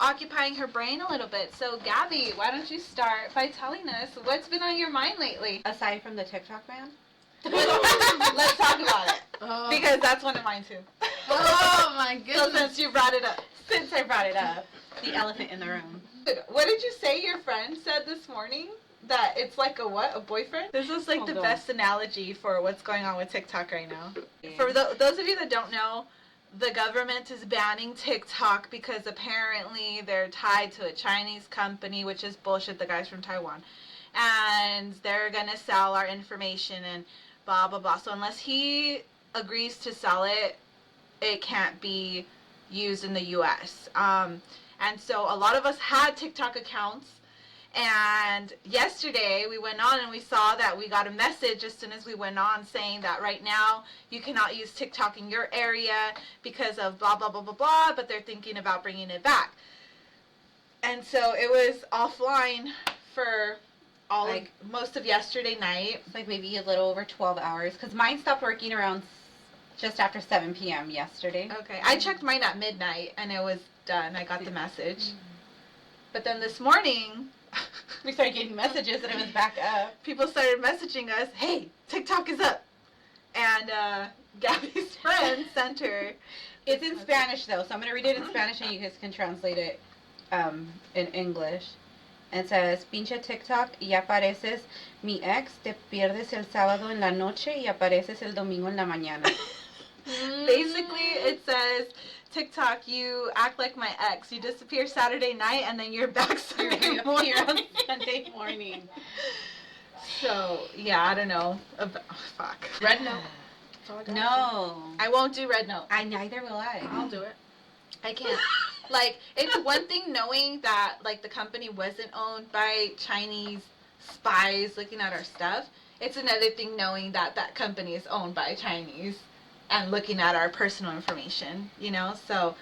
[SPEAKER 1] occupying her brain a little bit. So, Gabby, why don't you start by telling us what's been on your mind lately?
[SPEAKER 3] Aside from the TikTok ban.
[SPEAKER 1] Let's talk about it.
[SPEAKER 2] Oh.
[SPEAKER 1] Because that's one of mine too.
[SPEAKER 2] Oh my
[SPEAKER 1] So
[SPEAKER 2] goodness.
[SPEAKER 1] since you brought it up.
[SPEAKER 3] Since I brought it up, the elephant in the room.
[SPEAKER 1] What did you say your friend said this morning? That it's like a what? A boyfriend? This is like the best analogy for what's going on with TikTok right now. For those of you that don't know, the government is banning TikTok because apparently they're tied to a Chinese company, which is bullshit, the guys from Taiwan. And they're going to sell our information and blah, blah, blah. So unless he agrees to sell it, it can't be used in the U.S. And so a lot of us had TikTok accounts. And yesterday we went on and we saw that we got a message as soon as we went on saying that right now you cannot use TikTok in your area because of blah, blah, blah, blah, blah, but they're thinking about bringing it back. And so it was offline for most of yesterday night.
[SPEAKER 3] It's like maybe a little over 12 hours. Because mine stopped working around just after 7 p.m. yesterday.
[SPEAKER 1] Okay. I checked mine at midnight and it was done. I got the message. But then this morning,
[SPEAKER 3] We started getting messages and it was back up.
[SPEAKER 1] people started messaging us, hey, TikTok is up. And Gabby's friend sent her.
[SPEAKER 3] It's in Spanish though, so I'm gonna read it in Spanish and you guys can translate it in English. It says, pinche TikTok, y apareces mi ex, te pierdes el sábado en la noche y apareces el domingo en la mañana.
[SPEAKER 1] Basically, it says, TikTok, you act like my ex. You disappear Saturday night and then you're back Sunday morning.
[SPEAKER 3] Here on Sunday morning.
[SPEAKER 1] So, yeah, I don't know. Fuck.
[SPEAKER 2] Red note. That's all I gotta
[SPEAKER 3] No.
[SPEAKER 1] I won't do red note.
[SPEAKER 3] Neither will
[SPEAKER 2] say.
[SPEAKER 3] I.
[SPEAKER 2] I'll do it.
[SPEAKER 1] I can't. Like, it's one thing knowing that, like, the company wasn't owned by Chinese spies looking at our stuff. It's another thing knowing that that company is owned by Chinese and looking at our personal information, you know? So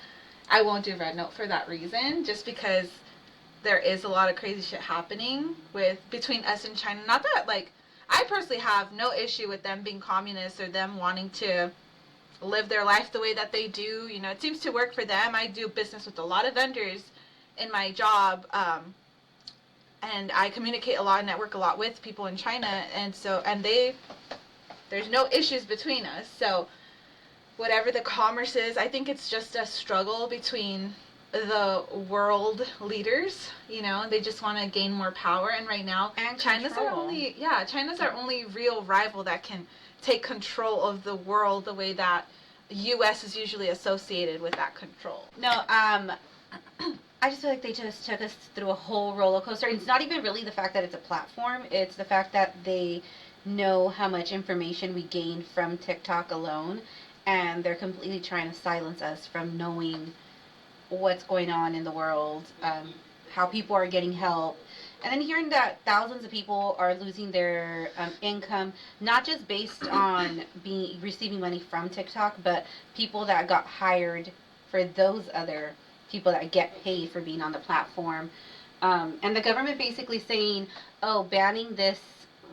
[SPEAKER 1] I won't do red note for that reason, just because there is a lot of crazy shit happening between us and China. Not that, like, I personally have no issue with them being communists or them wanting to live their life the way that they do. You know, it seems to work for them. I do business with a lot of vendors in my job, and I communicate a lot and network a lot with people in China, and there's no issues between us. So whatever the commerce is, I think it's just a struggle between the world leaders, you know, they just want to gain more power, and right now
[SPEAKER 3] And
[SPEAKER 1] China's
[SPEAKER 3] control.
[SPEAKER 1] China's our only real rival that can take control of the world the way that US is usually associated with that control.
[SPEAKER 3] No, I just feel like they just took us through a whole roller coaster. It's not even really the fact that it's a platform. It's the fact that they know how much information we gain from TikTok alone, and they're completely trying to silence us from knowing what's going on in the world, how people are getting help. And then hearing that thousands of people are losing their income, not just based on receiving money from TikTok, but people that got hired for those other people that get paid for being on the platform. And the government basically saying, oh, banning this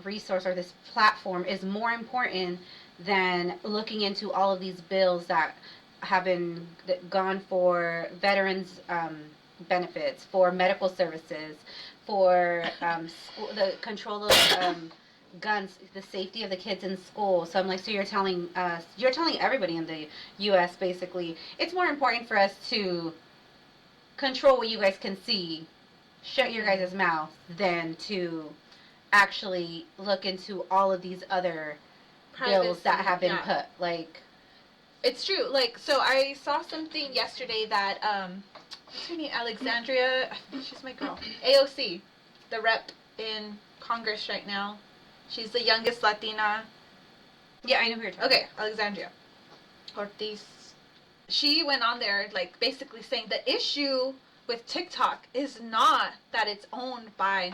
[SPEAKER 3] resource or this platform is more important than looking into all of these bills that have been gone for veterans benefits, for medical services, for the control of guns, the safety of the kids in school. So I'm like, so you're telling everybody in the U.S. basically, it's more important for us to control what you guys can see, shut your guys' mouth, than to actually look into all of these other bills that have been put. Like,
[SPEAKER 1] it's true. Like, so I saw something yesterday that what's her name? Alexandria. I think she's my girl. AOC, the rep in Congress right now. She's the youngest Latina.
[SPEAKER 3] yeah, I know who you're talking
[SPEAKER 1] Okay, Alexandria Ortiz. She went on there, like, basically saying the issue with TikTok is not that it's owned by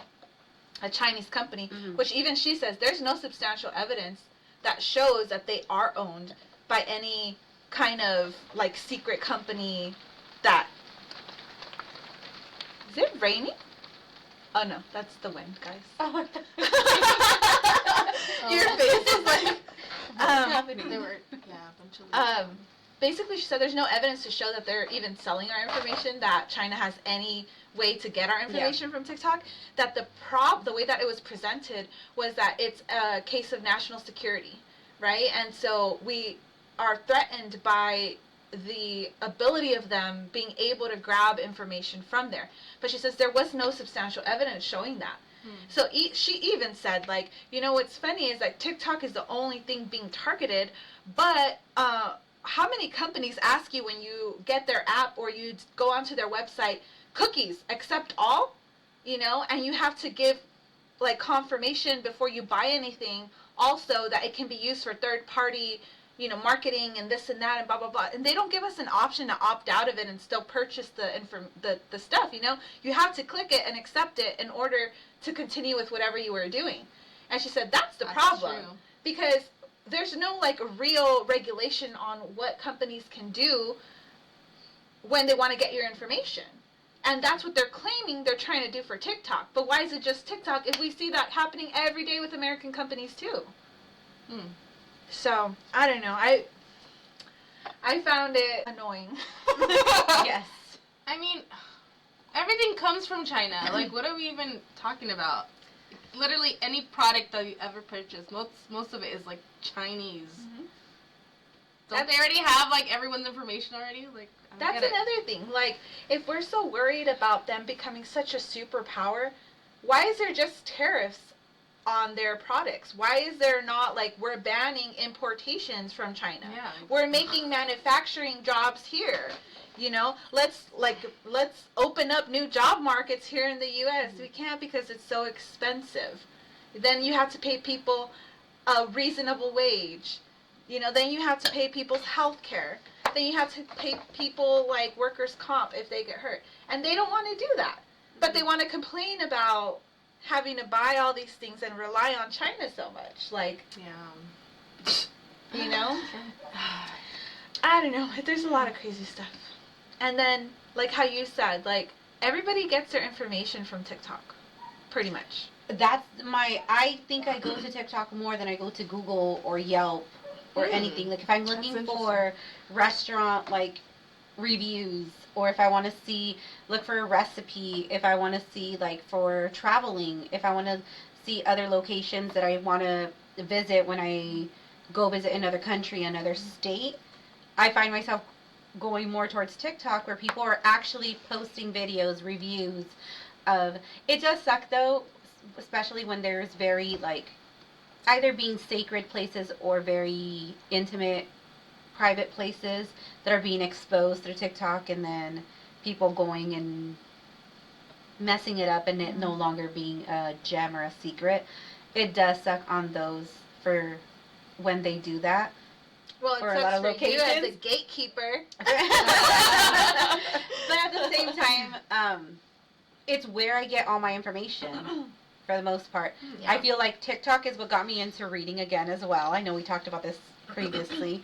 [SPEAKER 1] a Chinese company, which even she says there's no substantial evidence that shows that they are owned by any kind of, like, secret company that... Is it raining? Oh, no, that's the wind, guys.
[SPEAKER 3] Oh,
[SPEAKER 1] Your face is like...
[SPEAKER 2] What's happening? There were, a bunch of
[SPEAKER 1] Basically, she said there's no evidence to show that they're even selling our information, that China has any way to get our information from TikTok, that the way that it was presented was that it's a case of national security, right? And so we are threatened by the ability of them being able to grab information from there. But she says there was no substantial evidence showing that. So she even said, like, you know, what's funny is that TikTok is the only thing being targeted, but how many companies ask you when you get their app or you go onto their website, cookies, accept all, you know, and you have to give, like, confirmation before you buy anything, also that it can be used for third party, you know, marketing and this and that and blah, blah, blah. And they don't give us an option to opt out of it and still purchase the stuff, you know. You have to click it and accept it in order to continue with whatever you were doing. And she said that's the problem.
[SPEAKER 2] True.
[SPEAKER 1] Because there's no, like, real regulation on what companies can do when they want to get your information. And that's what they're claiming they're trying to do for TikTok. But why is it just TikTok if we see that happening every day with American companies too? So, I don't know. I found it annoying.
[SPEAKER 3] Yes.
[SPEAKER 2] I mean, everything comes from China. Like, what are we even talking about? Literally any product that you ever purchase, most of it is like Chinese.
[SPEAKER 1] Mhm.
[SPEAKER 2] Don't they already have like everyone's information already? Like, I don't
[SPEAKER 1] That's
[SPEAKER 2] get it.
[SPEAKER 1] another thing. Like, if we're so worried about them becoming such a superpower, why is there just tariffs on their products? Why is there not, like, we're banning importations from China?
[SPEAKER 2] Yeah.
[SPEAKER 1] We're making manufacturing jobs here. You know, let's open up new job markets here in the U.S. We can't because it's so expensive. Then you have to pay people a reasonable wage. You know, then you have to pay people's health care. Then you have to pay people like workers' comp if they get hurt. And they don't want to do that. But they want to complain about having to buy all these things and rely on China so much. Like,
[SPEAKER 2] Yeah.
[SPEAKER 1] you know? I don't know. There's a lot of crazy stuff. And then, like how you said, like, everybody gets their information from TikTok. Pretty much.
[SPEAKER 3] I think I go to TikTok more than I go to Google or Yelp or anything. Like, if I'm looking for restaurant, like, reviews, or if I want to look for a recipe, if I want to see, like, for traveling, if I want to see other locations that I want to visit when I go visit another country, another state, I find myself going more towards TikTok where people are actually posting videos, reviews of. It does suck though, especially when there's very, like, either being sacred places or very intimate, private places that are being exposed through TikTok, and then people going and messing it up and it no longer being a gem or a secret. It does suck on those for when they do that.
[SPEAKER 1] Well, it
[SPEAKER 3] For a lot
[SPEAKER 1] sucks
[SPEAKER 3] of
[SPEAKER 1] for you as a
[SPEAKER 3] locations.
[SPEAKER 1] gatekeeper.
[SPEAKER 3] But at the same time, it's where I get all my information for the most part.
[SPEAKER 1] Yeah.
[SPEAKER 3] I feel like TikTok is what got me into reading again as well. I know we talked about this previously.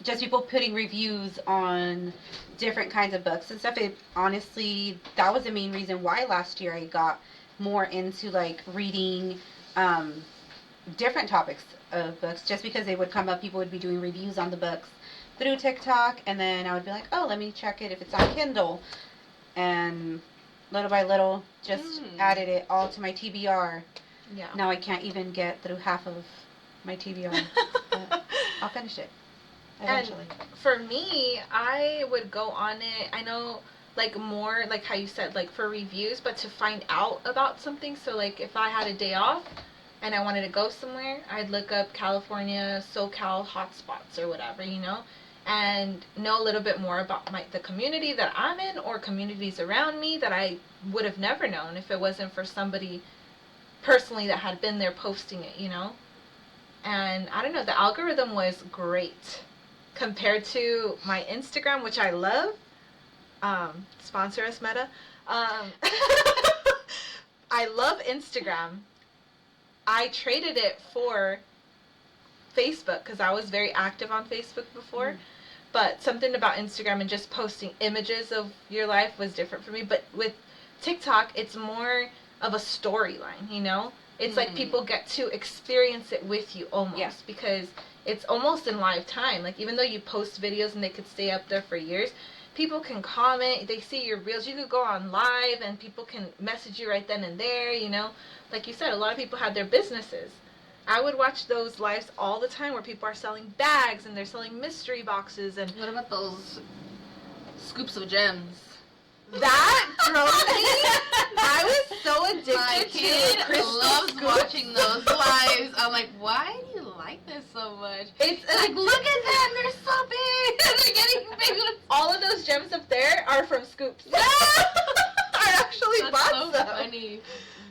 [SPEAKER 3] Just people putting reviews on different kinds of books and stuff. Honestly, that was the main reason why last year I got more into, like, reading different topics of books, just because they would come up, people would be doing reviews on the books through TikTok, and then I would be like, oh, let me check it if it's on Kindle, and little by little just added it all to my TBR.
[SPEAKER 1] Yeah.
[SPEAKER 3] Now I can't even get through half of my TBR, but I'll finish it eventually.
[SPEAKER 1] And for me, I would go on it, I know, like, more like how you said, like, for reviews, but to find out about something. So, like, if I had a day off and I wanted to go somewhere, I'd look up California, SoCal hotspots or whatever, you know, and know a little bit more about the community that I'm in, or communities around me that I would have never known if it wasn't for somebody personally that had been there posting it, you know. And I don't know, the algorithm was great compared to my Instagram, which I love. Sponsor us, Meta. I love Instagram. I traded it for Facebook because I was very active on Facebook before. But something about Instagram and just posting images of your life was different for me. But with TikTok, it's more of a storyline, you know? It's like people get to experience it with you almost, because it's almost in live time. Like, even though you post videos and they could stay up there for years, people can comment, they see your reels. You could go on live and people can message you right then and there, you know? Like you said, a lot of people have their businesses. I would watch those lives all the time where people are selling bags and they're selling mystery boxes. And
[SPEAKER 2] what about those scoops of gems?
[SPEAKER 1] That drove me. I was so addicted
[SPEAKER 2] My
[SPEAKER 1] to
[SPEAKER 2] kid
[SPEAKER 1] crystal
[SPEAKER 2] loves
[SPEAKER 1] scoops.
[SPEAKER 2] watching those lives. I'm like, why do you like this so much?
[SPEAKER 1] It's
[SPEAKER 2] Like, look at them, they're so big. They're getting bigger.
[SPEAKER 1] all of those gems up there are from scoops. I actually
[SPEAKER 2] That's
[SPEAKER 1] bought
[SPEAKER 2] so
[SPEAKER 1] some.
[SPEAKER 2] funny.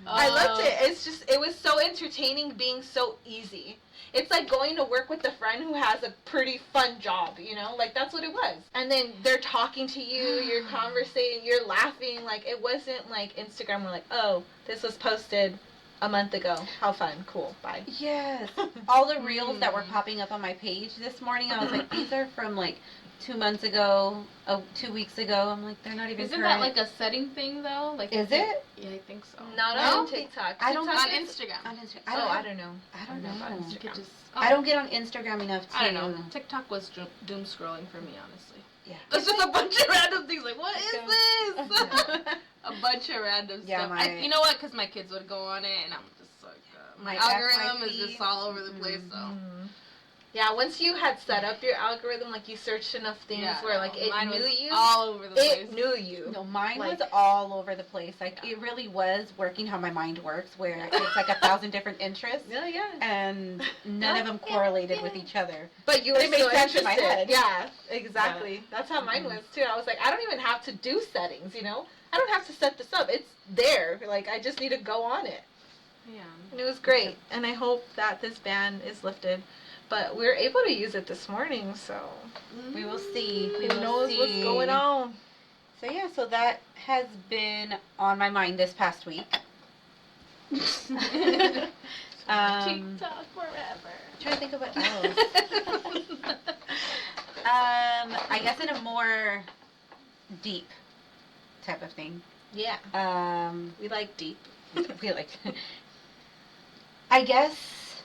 [SPEAKER 1] I loved it. It was so entertaining being so easy. It's like going to work with a friend who has a pretty fun job, you know? Like, that's what it was. And then they're talking to you, you're conversating, you're laughing. Like, it wasn't like Instagram where, like, oh, this was posted a month ago. How fun. Cool. Bye.
[SPEAKER 3] Yes. All the reels that were popping up on my page this morning, I was like, these are from, like, 2 months ago, 2 weeks ago. I'm like, they're not even
[SPEAKER 2] Isn't
[SPEAKER 3] current.
[SPEAKER 2] that like a setting thing though? Like,
[SPEAKER 3] Is it?
[SPEAKER 2] Yeah, I think so.
[SPEAKER 1] Not
[SPEAKER 3] I
[SPEAKER 1] on
[SPEAKER 3] don't
[SPEAKER 1] TikTok.
[SPEAKER 3] I don't-
[SPEAKER 2] On
[SPEAKER 1] TikTok is-
[SPEAKER 2] Instagram.
[SPEAKER 3] On Instagram.
[SPEAKER 1] I don't know.
[SPEAKER 3] I don't
[SPEAKER 1] about
[SPEAKER 3] know.
[SPEAKER 2] You
[SPEAKER 1] Instagram.
[SPEAKER 2] could just.
[SPEAKER 3] I don't get on Instagram enough to.
[SPEAKER 2] I don't know. TikTok was doom scrolling for me, honestly.
[SPEAKER 3] Yeah.
[SPEAKER 2] It's just a bunch of random things. Like, what is this? A bunch of random
[SPEAKER 3] Yeah,
[SPEAKER 2] stuff. You know what? Because my kids would go on it, and I'm just like, my algorithm is just all over the place. So.
[SPEAKER 1] Mm-hmm. Yeah, once you had set up your algorithm, like you searched enough things where like it
[SPEAKER 2] mine
[SPEAKER 1] knew
[SPEAKER 2] was
[SPEAKER 1] you.
[SPEAKER 2] all over the place.
[SPEAKER 1] It knew you.
[SPEAKER 3] No, mine
[SPEAKER 1] Like-
[SPEAKER 3] was all over the place. Like it really was working how my mind works, where it's like 1,000 different interests,
[SPEAKER 1] Yeah.
[SPEAKER 3] and none of them correlated with each other.
[SPEAKER 1] But you were
[SPEAKER 3] It made
[SPEAKER 1] still
[SPEAKER 3] sense in
[SPEAKER 1] interested.
[SPEAKER 3] my head.
[SPEAKER 1] Yeah, exactly. That's how mine was too. I was like, I don't even have to do settings, you know? I don't have to set this up. It's there. Like, I just need to go on it.
[SPEAKER 2] Yeah.
[SPEAKER 1] And it was great. And I hope that this ban is lifted. But we were able to use it this morning, so
[SPEAKER 3] We will see.
[SPEAKER 1] who knows what's going on.
[SPEAKER 3] So yeah, so that has been on my mind this past week.
[SPEAKER 2] TikTok forever.
[SPEAKER 3] Trying to think of what else. I guess in a more deep type of thing.
[SPEAKER 1] Yeah, we like deep.
[SPEAKER 3] We like. I guess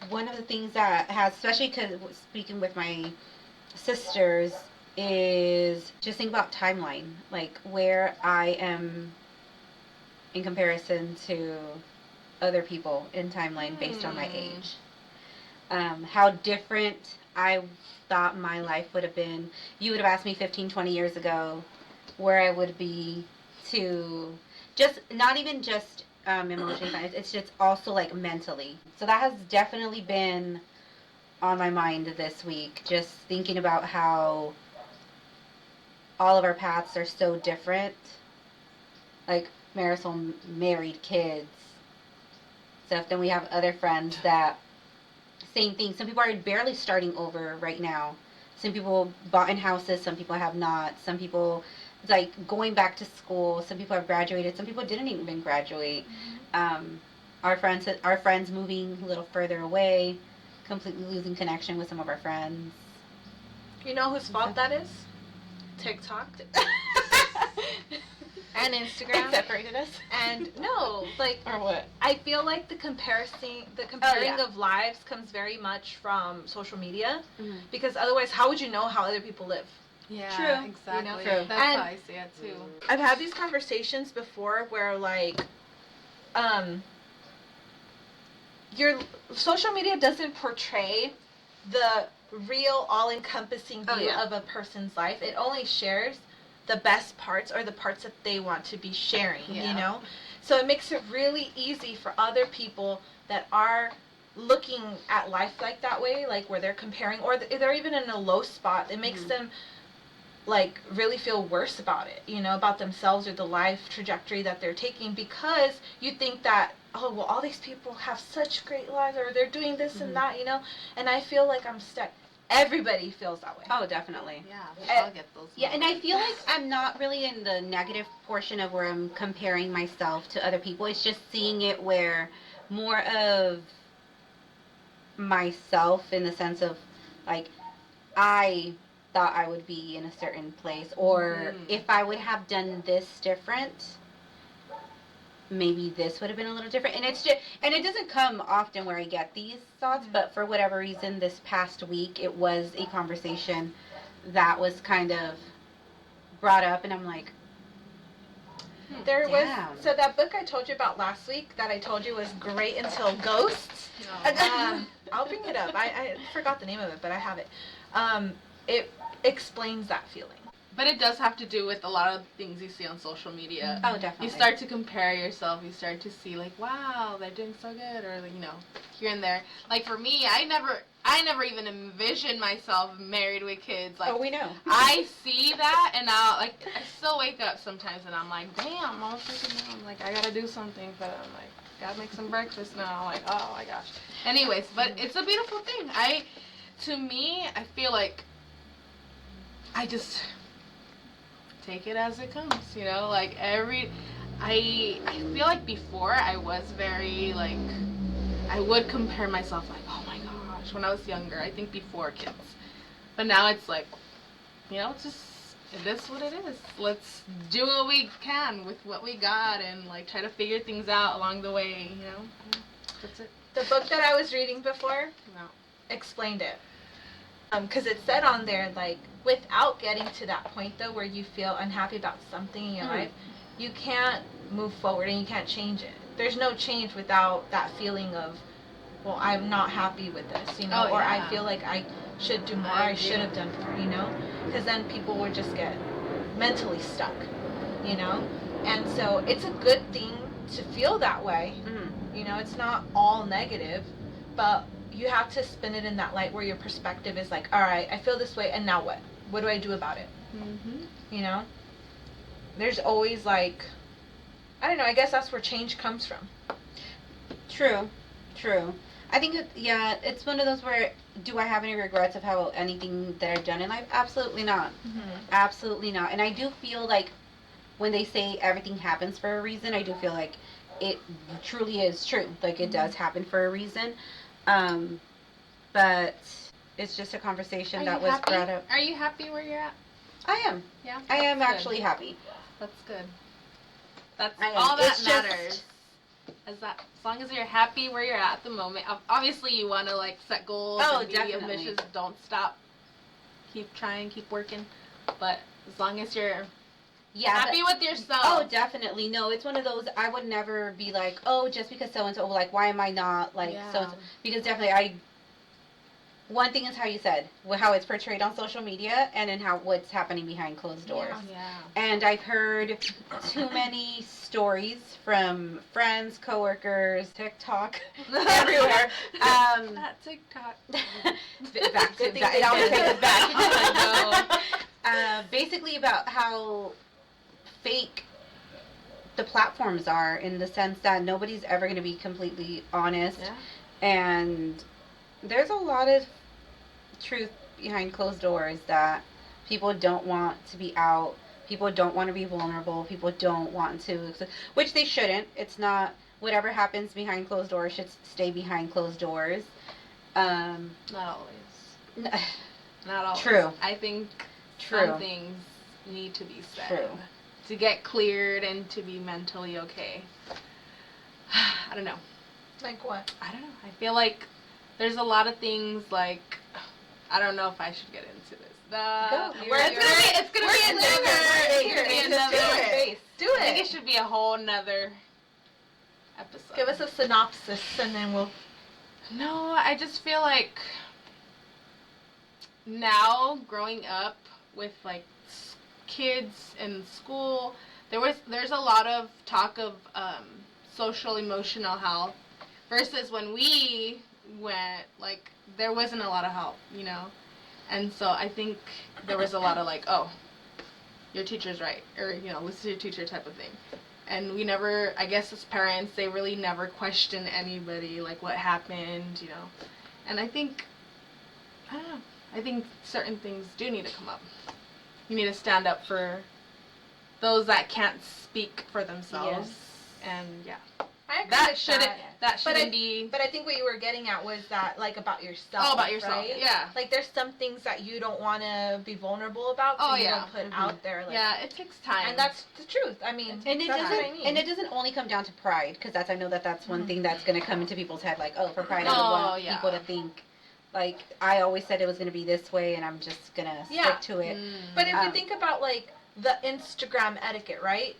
[SPEAKER 3] one of the things that has, especially because speaking with my sisters, is just think about timeline, like where I am in comparison to other people in timeline based on my age. How different I thought my life would have been. You would have asked me 15, 20 years ago where I would be to just, not even just emotionally, it's just also like mentally. So that has definitely been on my mind this week, just thinking about how all of our paths are so different. Like Marisol married kids, stuff. Then we have other friends that same thing. Some people are barely starting over right now. Some people bought in houses, some people have not. Some people like going back to school. Some people have graduated. Some people didn't even graduate. Our friends moving a little further away, completely losing connection with some of our friends.
[SPEAKER 1] You know whose fault that is? TikTok. And Instagram.
[SPEAKER 3] It separated us.
[SPEAKER 1] And no, like,
[SPEAKER 3] Or what?
[SPEAKER 1] I feel like the comparing of lives comes very much from social media, because otherwise, how would you know how other people live?
[SPEAKER 2] Yeah,
[SPEAKER 1] True.
[SPEAKER 2] exactly.
[SPEAKER 1] You know?
[SPEAKER 3] True.
[SPEAKER 2] That's
[SPEAKER 1] And-
[SPEAKER 2] how I see it too.
[SPEAKER 1] I've had these conversations before where like, your social media doesn't portray the real all-encompassing view of a person's life. It only shares the best parts or the parts that they want to be sharing, you know? So it makes it really easy for other people that are looking at life like that way, like where they're comparing, or they're even in a low spot. It makes them like really feel worse about it, you know, about themselves or the life trajectory that they're taking, because you think that, oh, well, all these people have such great lives, or they're doing this and that, you know, and I feel like I'm stuck. Everybody feels that way.
[SPEAKER 3] Oh, definitely.
[SPEAKER 2] Yeah, we all get those.
[SPEAKER 3] Yeah, and I feel like I'm not really in the negative portion of where I'm comparing myself to other people. It's just seeing it where more of myself, in the sense of like, I thought I would be in a certain place, or if I would have done this different, maybe this would have been a little different. And it's just, and it doesn't come often where I get these thoughts, but for whatever reason this past week it was a conversation that was kind of brought up, and I'm like,
[SPEAKER 1] There
[SPEAKER 3] Damn.
[SPEAKER 1] was, so that book I told you about last week that I told you was great until ghosts. I'll bring it up. I forgot the name of it, but I have it. It explains that feeling.
[SPEAKER 2] But it does have to do with a lot of things you see on social media.
[SPEAKER 3] oh, definitely.
[SPEAKER 2] You start to compare yourself. You start to see like, wow, they're doing so good, or you know, here and there. Like for me, I never even envisioned myself married with kids. Like,
[SPEAKER 3] oh, we know.
[SPEAKER 2] I see that, and I still wake up sometimes, and I'm like, damn, I'm freaking out. I'm like, I gotta do something, but I'm like, gotta make some breakfast now. I'm like, oh my gosh. Anyways, but it's a beautiful thing. To me, I feel like I just take it as it comes, you know, like I feel like before I was very like, I would compare myself like, oh my gosh, when I was younger, I think before kids, but now it's like, you know, just, it is what it is. Let's do what we can with what we got and, like, try to figure things out along the way, you know? That's it.
[SPEAKER 1] The book that I was reading before
[SPEAKER 2] No.
[SPEAKER 1] explained it. Because it said on there, like, without getting to that point, though, where you feel unhappy about something in your life, you can't move forward and you can't change it. There's no change without that feeling of, well, I'm not happy with this, you know, or I feel like I should do more, I should have done more, you know, because then people would just get mentally stuck, you know, and so it's a good thing to feel that way, you know, it's not all negative, but you have to spin it in that light where your perspective is like, all right, I feel this way, and now what? What do I do about it? You know, there's always like, I don't know, I guess that's where change comes from.
[SPEAKER 3] True. I think, it's one of those where, do I have any regrets of how anything that I've done in life? Absolutely not. Absolutely not. And I do feel like when they say everything happens for a reason, I do feel like it truly is true. Like, it does happen for a reason. But it's just a conversation that was brought up.
[SPEAKER 2] Are you happy where you're at?
[SPEAKER 3] I am.
[SPEAKER 2] Yeah.
[SPEAKER 3] I am
[SPEAKER 2] That's
[SPEAKER 3] actually
[SPEAKER 2] good.
[SPEAKER 3] happy.
[SPEAKER 2] That's good. That's
[SPEAKER 3] I am.
[SPEAKER 2] all that
[SPEAKER 3] It's just-
[SPEAKER 2] matters. Is that as long as you're happy where you're at the moment. Obviously, you want to like set goals
[SPEAKER 3] Oh,
[SPEAKER 2] and be
[SPEAKER 3] definitely.
[SPEAKER 2] ambitious. Don't stop. Keep trying. Keep working. But as long as you're happy with yourself.
[SPEAKER 3] Oh, definitely. No, it's one of those, I would never be like, oh, just because so-and-so, like, why am I not, like, so-and-so? Because definitely, one thing is how you said, how it's portrayed on social media, and then what's happening behind closed doors.
[SPEAKER 2] Yeah.
[SPEAKER 3] And I've heard too many stories from friends, coworkers, TikTok, everywhere.
[SPEAKER 2] That TikTok.
[SPEAKER 3] Back to
[SPEAKER 1] Good thing
[SPEAKER 3] that.
[SPEAKER 1] they
[SPEAKER 3] It always
[SPEAKER 1] did.
[SPEAKER 3] takes us back.
[SPEAKER 2] I
[SPEAKER 3] Basically about how fake the platforms are, in the sense that nobody's ever going to be completely honest.
[SPEAKER 2] Yeah.
[SPEAKER 3] And there's a lot of truth behind closed doors that people don't want to be out. People don't want to be vulnerable. People don't want to, which they shouldn't. It's not, whatever happens behind closed doors should stay behind closed doors.
[SPEAKER 2] Not always. Not always.
[SPEAKER 3] True.
[SPEAKER 2] I think
[SPEAKER 3] True.
[SPEAKER 2] some things need to be said.
[SPEAKER 3] True.
[SPEAKER 2] To get cleared and to be mentally okay. I don't know.
[SPEAKER 1] Like what?
[SPEAKER 2] I don't know. I feel like there's a lot of things like, I don't know if I should get into this. It's gonna be another.
[SPEAKER 1] Do
[SPEAKER 2] I think
[SPEAKER 1] it.
[SPEAKER 2] it should be a whole nother episode.
[SPEAKER 1] Give us a synopsis and then we'll.
[SPEAKER 2] No, I just feel like now growing up with like kids in school, there's a lot of talk of social emotional health versus when we went, like, there wasn't a lot of help, you know? And so I think there was a lot of like, oh, your teacher's right, or, you know, listen to your teacher type of thing. And we never, I guess as parents, they really never question anybody, like what happened, you know? And I think, I don't know, I think certain things do need to come up. You need to stand up for those that can't speak for themselves.
[SPEAKER 3] Yes.
[SPEAKER 2] And yeah.
[SPEAKER 1] I agree
[SPEAKER 2] That
[SPEAKER 1] with
[SPEAKER 2] shouldn't, that
[SPEAKER 1] But
[SPEAKER 2] shouldn't be.
[SPEAKER 1] But I think what you were getting at was that, like, about yourself.
[SPEAKER 2] Oh, about yourself,
[SPEAKER 1] right?
[SPEAKER 2] yeah.
[SPEAKER 1] Like, there's some things that you don't want to be vulnerable about, so you don't put out there. Like,
[SPEAKER 2] Yeah, it takes time.
[SPEAKER 1] and that's the truth. I mean,
[SPEAKER 3] And it
[SPEAKER 1] that's
[SPEAKER 3] doesn't,
[SPEAKER 1] what I mean.
[SPEAKER 3] and it doesn't only come down to pride, because I know that's one thing that's going to come into people's head, like, oh, for pride, I don't want people to think, like, I always said it was going to be this way, and I'm just going to stick to it.
[SPEAKER 1] But if you think about, like, the Instagram etiquette, right?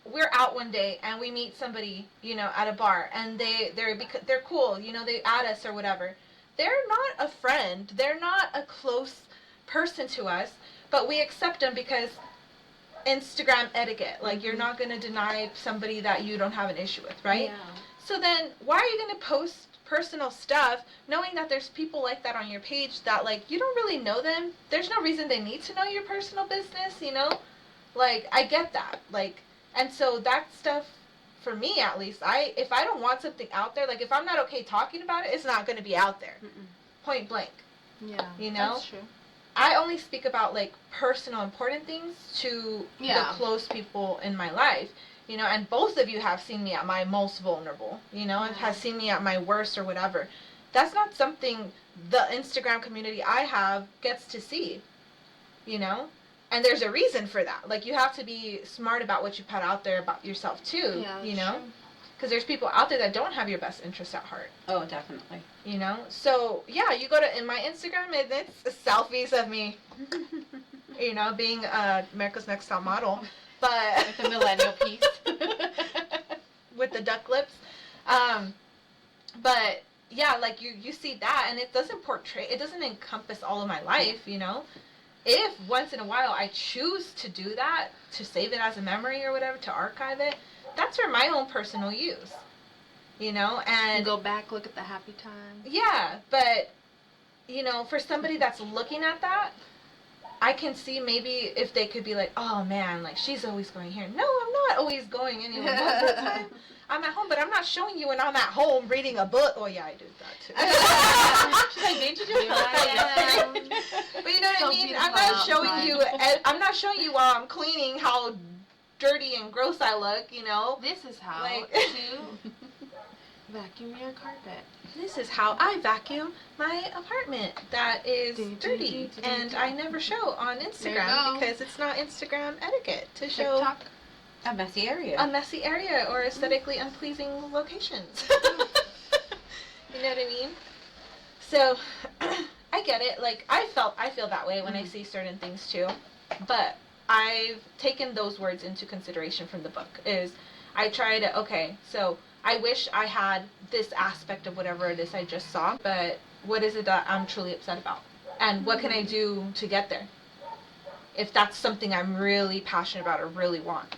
[SPEAKER 1] We're out one day and we meet somebody, you know, at a bar, and they're cool, you know, they add us or whatever. They're not a friend. They're not a close person to us, but we accept them because Instagram etiquette. Like, you're not going to deny somebody that you don't have an issue with, right?
[SPEAKER 2] Yeah.
[SPEAKER 1] So then, why are you going to post personal stuff knowing that there's people like that on your page that, like, you don't really know them? There's no reason they need to know your personal business, you know? Like, I get that. Like, and so that stuff, for me at least, if I don't want something out there, like, if I'm not okay talking about it, it's not going to be out there. Point blank.
[SPEAKER 2] Yeah.
[SPEAKER 1] You know?
[SPEAKER 2] That's true.
[SPEAKER 1] I only speak about, like, personal important things to the close people in my life. You know, and both of you have seen me at my most vulnerable, you know, and has seen me at my worst or whatever. That's not something the Instagram community I have gets to see. you know? And there's a reason for that. Like, you have to be smart about what you put out there about yourself, too,
[SPEAKER 2] Yeah,
[SPEAKER 1] you know?
[SPEAKER 2] true.
[SPEAKER 1] Because there's people out there that don't have your best interest at heart.
[SPEAKER 3] Oh, definitely.
[SPEAKER 1] You know? So, yeah, you go to, in my Instagram, and it's selfies of me, you know, being America's Next Top Model. But
[SPEAKER 3] With the millennial piece.
[SPEAKER 1] with the duck lips. But, yeah, like, you see that, and it doesn't portray, it doesn't encompass all of my life, you know? If once in a while I choose to do that, to save it as a memory or whatever, to archive it, that's for my own personal use, you know, and
[SPEAKER 2] go back, look at the happy time.
[SPEAKER 1] yeah, but, you know, for somebody that's looking at that, I can see maybe if they could be like, oh man, like, she's always going here. No, I'm not always going anywhere. Most of the time, I'm at home, but I'm not showing you when I'm at home reading a book. Oh yeah, I do that too.
[SPEAKER 3] She's like, didn't you do
[SPEAKER 2] Yeah.
[SPEAKER 1] But you know what
[SPEAKER 2] So
[SPEAKER 1] I mean?
[SPEAKER 2] beautiful
[SPEAKER 1] I'm not
[SPEAKER 2] outside.
[SPEAKER 1] showing you. I'm not showing you while I'm cleaning how dirty and gross I look. You know,
[SPEAKER 2] This is how
[SPEAKER 1] Like-
[SPEAKER 2] to vacuum your carpet.
[SPEAKER 1] this is how I vacuum my apartment that is
[SPEAKER 2] Do, do,
[SPEAKER 1] dirty,
[SPEAKER 2] do, do, do,
[SPEAKER 1] and
[SPEAKER 2] do.
[SPEAKER 1] I never show on
[SPEAKER 2] There you
[SPEAKER 1] Instagram
[SPEAKER 2] go.
[SPEAKER 1] because it's not Instagram etiquette to show
[SPEAKER 2] TikTok.
[SPEAKER 3] A messy area.
[SPEAKER 1] a messy area or aesthetically unpleasing locations. You know what I mean? So I get it. Like, I feel that way when I see certain things too. But I've taken those words into consideration from the book. Is I try to, okay, so I wish I had this aspect of whatever it is I just saw, but what is it that I'm truly upset about? And what can I do to get there? If that's something I'm really passionate about or really want.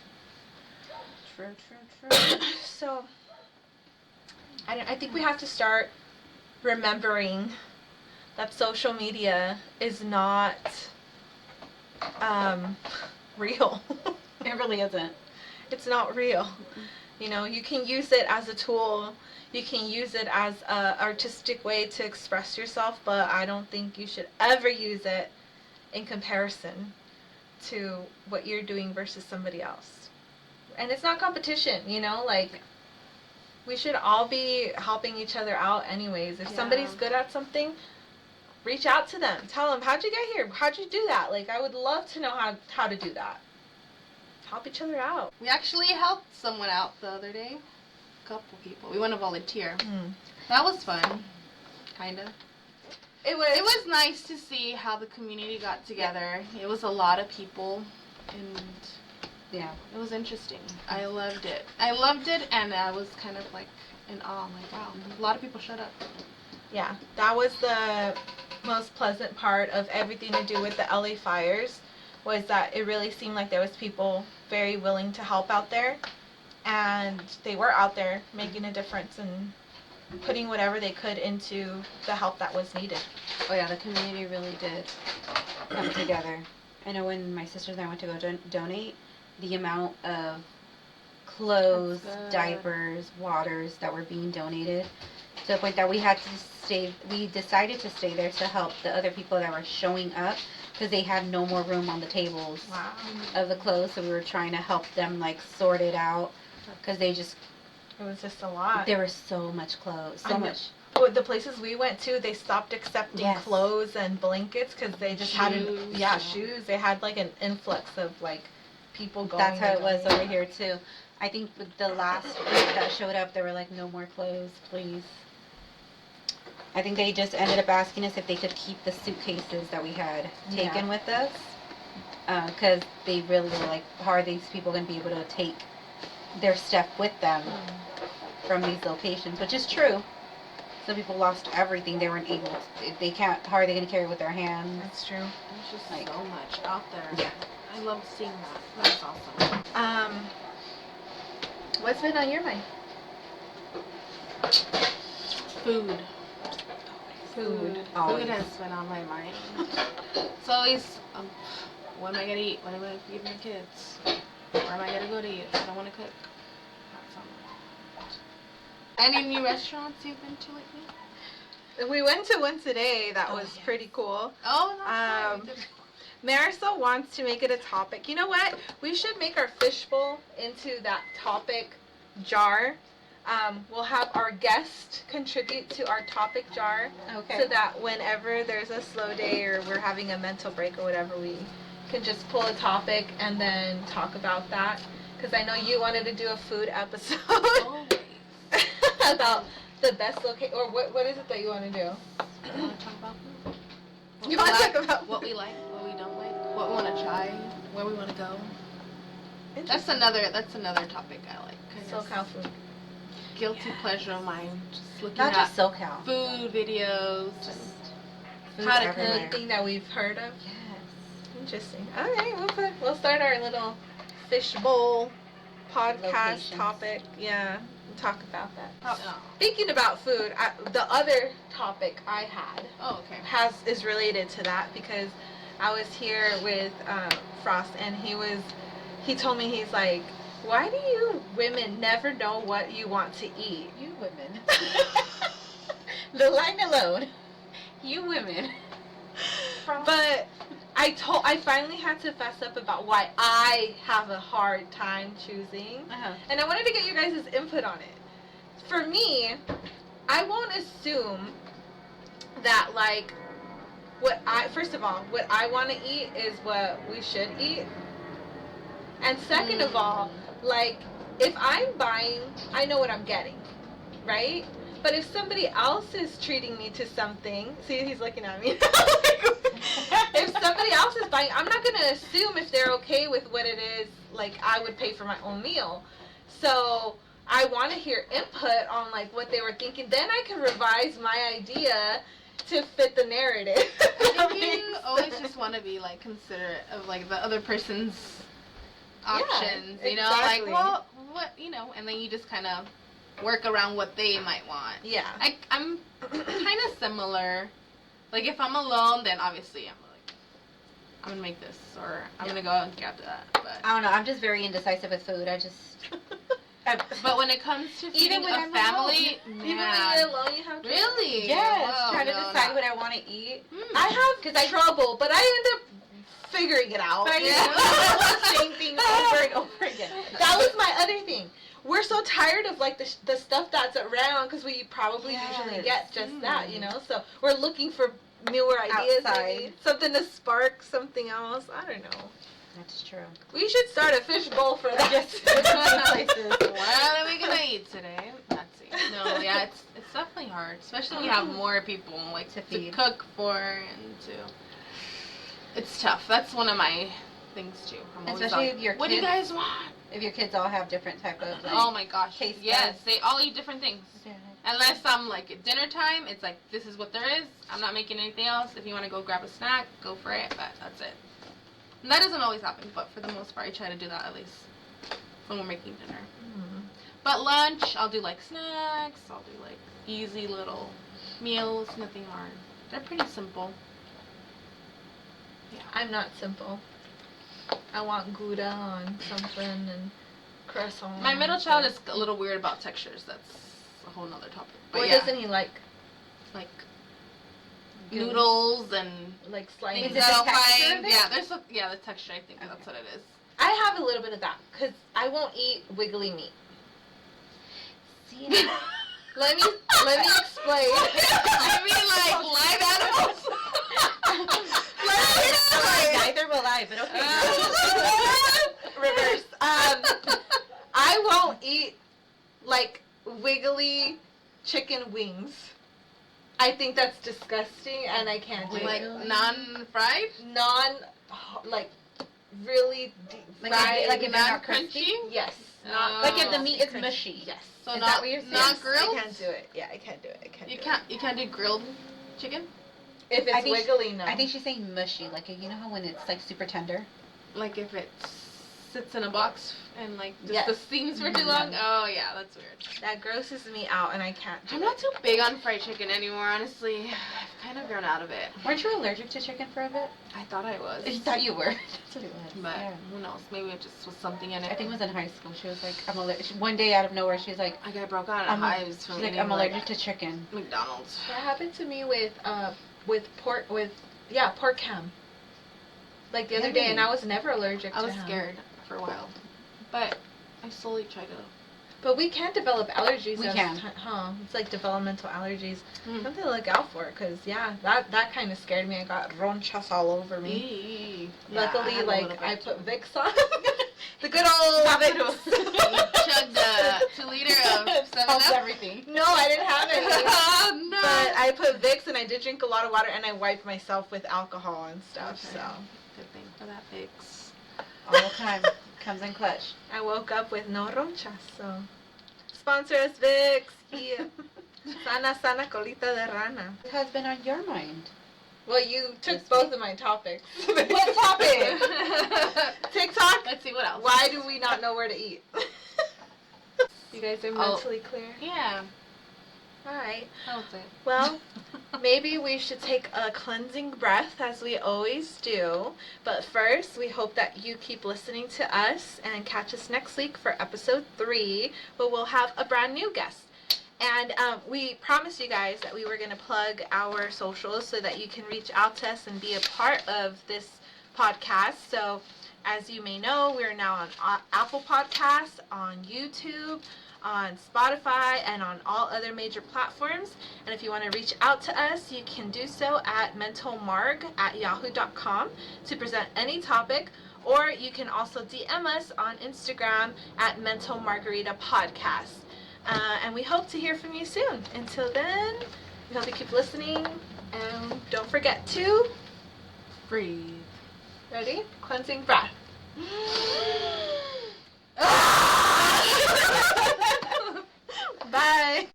[SPEAKER 3] True, true, true.
[SPEAKER 1] So, I think we have to start remembering that social media is not real.
[SPEAKER 3] It really isn't.
[SPEAKER 1] It's not real. You know, you can use it as a tool. You can use it as an artistic way to express yourself, but I don't think you should ever use it in comparison to what you're doing versus somebody else. And it's not competition, you know, like, we should all be helping each other out anyways. If
[SPEAKER 2] Yeah.
[SPEAKER 1] somebody's good at something, reach out to them. Tell them, how'd you get here? How'd you do that? Like, I would love to know how to do that. Help each other out.
[SPEAKER 2] We actually helped someone out the other day. A couple people. We went to volunteer. That was fun. Kinda.
[SPEAKER 1] It was.
[SPEAKER 2] It was nice to see how the community got together. It was a lot of people, and
[SPEAKER 3] Yeah.
[SPEAKER 2] it was interesting. I loved it. I loved it, and I was kind of like in awe. I'm like, wow, a lot of people showed up.
[SPEAKER 1] Yeah, that was the most pleasant part of everything to do with the LA fires, was that it really seemed like there was people very willing to help out there, and they were out there making a difference and putting whatever they could into the help that was needed.
[SPEAKER 3] Oh yeah, the community really did come together. I know when my sisters and I went to go donate, the amount of clothes,
[SPEAKER 2] That's good.
[SPEAKER 3] diapers, waters that were being donated, to the point that we decided to stay there to help the other people that were showing up, because they had no more room on the tables
[SPEAKER 1] Wow.
[SPEAKER 3] of the clothes, so we were trying to help them like sort it out, because
[SPEAKER 1] It was just a lot.
[SPEAKER 3] there was so much clothes, so
[SPEAKER 1] I know.
[SPEAKER 3] much.
[SPEAKER 1] Well, the places we went to, they stopped accepting
[SPEAKER 3] Yes.
[SPEAKER 1] clothes and blankets because they just had
[SPEAKER 2] Shoes.
[SPEAKER 1] shoes. They had like an influx of like people going.
[SPEAKER 3] That's how
[SPEAKER 1] and
[SPEAKER 3] it was
[SPEAKER 1] going.
[SPEAKER 3] over here too. I think with the last group that showed up, they were like, no more clothes, please. I think they just ended up asking us if they could keep the suitcases that we had taken
[SPEAKER 1] Yeah.
[SPEAKER 3] with us. Because they really were like, how are these people going to be able to take their stuff with them from these locations? Which is true. Some people lost everything. They weren't able to, they can't, how are they going to carry it with their hands?
[SPEAKER 1] That's true.
[SPEAKER 2] There's just
[SPEAKER 3] Like-
[SPEAKER 2] so much out there.
[SPEAKER 3] Yeah.
[SPEAKER 2] I loved seeing that. That was awesome.
[SPEAKER 1] What's been on your mind?
[SPEAKER 2] Food.
[SPEAKER 3] Food.
[SPEAKER 2] Food
[SPEAKER 3] Always.
[SPEAKER 2] has been on my mind. It's always, what am I gonna eat? What am I gonna feed my kids? Where am I gonna go to eat? I don't want to cook. That's on my mind. Any new restaurants you've been to lately?
[SPEAKER 1] We went to one today that
[SPEAKER 2] Oh,
[SPEAKER 1] was
[SPEAKER 2] yes.
[SPEAKER 1] pretty cool.
[SPEAKER 2] Oh, that's right.
[SPEAKER 1] Marisol wants to make it a topic. You know what? We should make our fishbowl into that topic jar We'll have our guest contribute to our topic jar.
[SPEAKER 3] Okay.
[SPEAKER 1] So that whenever there's a slow day or we're having a mental break or whatever, we can just pull a topic and then talk about that. Because I know you wanted to do a food episode.
[SPEAKER 2] Always.
[SPEAKER 1] About the best location, or what is it that you want to do?
[SPEAKER 2] You want to talk about food?
[SPEAKER 1] You want to talk about
[SPEAKER 2] what we like, what we don't like, what we want to try, where we want to go. That's another topic I like.
[SPEAKER 1] SoCal food.
[SPEAKER 2] Guilty pleasure of mine. Just looking
[SPEAKER 3] Not
[SPEAKER 2] at
[SPEAKER 3] just SoCal.
[SPEAKER 2] food videos, just
[SPEAKER 3] Food
[SPEAKER 2] how to
[SPEAKER 3] everywhere.
[SPEAKER 2] cook.
[SPEAKER 1] Anything that we've heard of.
[SPEAKER 3] Yes.
[SPEAKER 1] Interesting. All right, we'll start our little fishbowl podcast
[SPEAKER 3] Locations.
[SPEAKER 1] topic. Yeah, we'll talk about that.
[SPEAKER 2] Oh.
[SPEAKER 1] Speaking about food, the other topic I had
[SPEAKER 2] Oh, okay.
[SPEAKER 1] is related to that because I was here with Frost and he told me, he's like, why do you women never know what you want to eat?
[SPEAKER 3] You women. The line alone. You women.
[SPEAKER 1] But I finally had to fess up about why I have a hard time choosing.
[SPEAKER 3] Uh-huh.
[SPEAKER 1] And I wanted to get you guys' input on it. For me, I won't assume that, like, first of all, what I want to eat is what we should eat. And second of all, like, if I'm buying, I know what I'm getting, right? But if somebody else is treating me to something, see, he's looking at me. If somebody else is buying, I'm not going to assume if they're okay with what it is, like, I would pay for my own meal. So I want to hear input on, like, what they were thinking. Then I can revise my idea to fit the narrative.
[SPEAKER 2] I think you always just want to be, like, considerate of, like, the other person's options, you know?
[SPEAKER 1] exactly.
[SPEAKER 2] Like, well, what, you know, and then you just kind of work around what they might want.
[SPEAKER 1] Yeah.
[SPEAKER 2] I'm kind of similar. Like, if I'm alone, then obviously I'm like, I'm going to make this, or I'm going to go and grab that. But
[SPEAKER 3] I don't know. I'm just very indecisive with food.
[SPEAKER 2] but when it comes to feeding
[SPEAKER 3] when
[SPEAKER 2] a
[SPEAKER 3] I'm
[SPEAKER 2] family,
[SPEAKER 1] Even when
[SPEAKER 2] man,
[SPEAKER 1] you're alone, you have trouble?
[SPEAKER 2] really?
[SPEAKER 3] Yes.
[SPEAKER 2] Whoa,
[SPEAKER 3] Trying to
[SPEAKER 2] no,
[SPEAKER 3] decide
[SPEAKER 2] no.
[SPEAKER 3] what I want to eat.
[SPEAKER 1] I have trouble, but I end up figuring it out.
[SPEAKER 3] But I
[SPEAKER 2] Yeah.
[SPEAKER 3] do the same thing over and over again.
[SPEAKER 1] That was my other thing. We're so tired of, like, the stuff that's around because we probably usually get just that, you know? So we're looking for newer ideas.
[SPEAKER 3] Outside.
[SPEAKER 1] Maybe. Something to spark something else. I don't know.
[SPEAKER 3] That's true.
[SPEAKER 1] We should start a fishbowl for that.
[SPEAKER 3] Yes. Places.
[SPEAKER 2] What are we gonna eat today? Let's see. No, yeah, it's definitely hard, especially when you have more people like
[SPEAKER 3] To
[SPEAKER 2] to
[SPEAKER 3] feed.
[SPEAKER 2] cook for and to. It's tough. That's one of my things too. I'm always
[SPEAKER 3] Especially
[SPEAKER 2] like,
[SPEAKER 3] if your
[SPEAKER 2] what do you
[SPEAKER 3] kids-
[SPEAKER 2] guys want?
[SPEAKER 3] If your kids all have different type of like,
[SPEAKER 2] Oh my gosh.
[SPEAKER 3] taste
[SPEAKER 2] Yes,
[SPEAKER 3] buds.
[SPEAKER 2] they all eat different things. Unless I'm like at dinner time, it's like this is what there is. I'm not making anything else. If you want to go grab a snack, go for it. But that's it. And that doesn't always happen, but for the most part, I try to do that at least when we're making dinner. But lunch, I'll do like snacks. I'll do like easy little meals, nothing hard. They're pretty simple. Yeah.
[SPEAKER 1] I'm not simple. I want Gouda on something and croissant.
[SPEAKER 2] My middle child is a little weird about textures. That's a whole nother topic. But
[SPEAKER 1] What
[SPEAKER 2] yeah,
[SPEAKER 1] doesn't he like?
[SPEAKER 2] like
[SPEAKER 1] Gooey?
[SPEAKER 2] noodles and
[SPEAKER 1] Like
[SPEAKER 2] things
[SPEAKER 1] slimy.
[SPEAKER 3] Is it the
[SPEAKER 2] that'll
[SPEAKER 3] texture
[SPEAKER 2] find.
[SPEAKER 3] of it?
[SPEAKER 2] Yeah, there's the texture. I think that's what it is.
[SPEAKER 1] I have a little bit of that because I won't eat wiggly meat.
[SPEAKER 3] See,
[SPEAKER 1] Let me explain.
[SPEAKER 2] I mean, like live animals.
[SPEAKER 1] Let me explain.
[SPEAKER 3] neither will I, but okay.
[SPEAKER 1] Reverse. I won't eat like wiggly chicken wings. I think that's disgusting, and I can't do
[SPEAKER 2] Like
[SPEAKER 1] it.
[SPEAKER 2] non-fried,
[SPEAKER 1] Like really deep
[SPEAKER 3] Like
[SPEAKER 1] fried.
[SPEAKER 3] if they're not
[SPEAKER 2] non-crunchy.
[SPEAKER 3] crispy?
[SPEAKER 1] Yes.
[SPEAKER 2] Oh.
[SPEAKER 3] Like if the meat is
[SPEAKER 1] Crunchy.
[SPEAKER 3] mushy.
[SPEAKER 1] Yes.
[SPEAKER 2] So
[SPEAKER 3] Is
[SPEAKER 2] not
[SPEAKER 3] that what you're saying?
[SPEAKER 2] not
[SPEAKER 1] Yes,
[SPEAKER 2] grilled.
[SPEAKER 1] I can't do it. Yeah, I can't do it. I can't.
[SPEAKER 2] You
[SPEAKER 1] do
[SPEAKER 2] can't do grilled chicken.
[SPEAKER 1] It. If
[SPEAKER 3] I
[SPEAKER 1] it's
[SPEAKER 3] think
[SPEAKER 1] wiggly, no.
[SPEAKER 3] I think she's saying mushy, like you know how when it's like super tender.
[SPEAKER 2] Like if it sits in a box and like just
[SPEAKER 1] Yes.
[SPEAKER 2] the steams for too long. Oh yeah, that's weird.
[SPEAKER 1] that grosses me out, and I can't do
[SPEAKER 2] I'm
[SPEAKER 1] it.
[SPEAKER 2] not too big on fried chicken anymore, honestly. I've kind of grown out of it.
[SPEAKER 3] Weren't you allergic to chicken for a bit?
[SPEAKER 2] I thought I was.
[SPEAKER 3] I thought you were. That's what it was.
[SPEAKER 2] But
[SPEAKER 3] yeah.
[SPEAKER 2] who knows? Maybe it just was something in it.
[SPEAKER 3] I think it was in high school. She was like, I'm allergic. One day out of nowhere, she was like,
[SPEAKER 2] I got broke out
[SPEAKER 3] I'm
[SPEAKER 2] of hives from
[SPEAKER 3] she's like,
[SPEAKER 2] eating
[SPEAKER 3] I'm allergic to chicken.
[SPEAKER 2] McDonald's.
[SPEAKER 1] That happened to me with pork pork ham. Like the other day, and I was never allergic
[SPEAKER 2] I
[SPEAKER 1] to
[SPEAKER 2] was
[SPEAKER 1] ham.
[SPEAKER 2] scared for a while, but I slowly tried to.
[SPEAKER 1] But we can develop allergies.
[SPEAKER 3] We can.
[SPEAKER 1] It's like developmental allergies.
[SPEAKER 2] Mm.
[SPEAKER 1] Something to look out for, because, yeah, that kind of scared me. I got ronchas all over me.
[SPEAKER 2] Eee.
[SPEAKER 1] Luckily,
[SPEAKER 2] Yeah, I
[SPEAKER 1] like,
[SPEAKER 2] had a
[SPEAKER 1] I
[SPEAKER 2] little
[SPEAKER 1] put Vicks on. The good old Vicks.
[SPEAKER 2] bit. You chugged a 2-liter of 7-Up?
[SPEAKER 3] everything.
[SPEAKER 1] No, I didn't have any.
[SPEAKER 2] Oh, no.
[SPEAKER 1] But I put Vicks, and I did drink a lot of water, and I wiped myself with alcohol and stuff,
[SPEAKER 2] Okay.
[SPEAKER 1] so.
[SPEAKER 2] Good thing for that fix.
[SPEAKER 3] All the time. Comes in clutch.
[SPEAKER 1] I woke up with no ronchas, so. Sponsor us, Vicks. Yeah. Sana, sana, colita de rana.
[SPEAKER 3] What has been on your mind?
[SPEAKER 1] Well, you took
[SPEAKER 3] This
[SPEAKER 1] both
[SPEAKER 3] week?
[SPEAKER 1] of my topics.
[SPEAKER 3] What topic?
[SPEAKER 1] TikTok?
[SPEAKER 2] Let's see what else.
[SPEAKER 1] Why do we not know where to eat? You guys are mentally clear?
[SPEAKER 2] Yeah.
[SPEAKER 1] Alright.
[SPEAKER 2] That was it.
[SPEAKER 1] Well, maybe we should take a cleansing breath as we always do. But first, we hope that you keep listening to us and catch us next week for episode 3, where we'll have a brand new guest. And we promised you guys that we were going to plug our socials so that you can reach out to us and be a part of this podcast. So, as you may know, we're now on Apple Podcasts, on YouTube, on Spotify, and on all other major platforms. And if you want to reach out to us, you can do so at mentalmarg@yahoo.com to present any topic, or you can also DM us on Instagram at Mental Margarita Podcast. And we hope to hear from you soon. Until then, we hope you keep listening, and don't forget to...
[SPEAKER 2] Breathe.
[SPEAKER 1] Ready? Cleansing breath. Bye.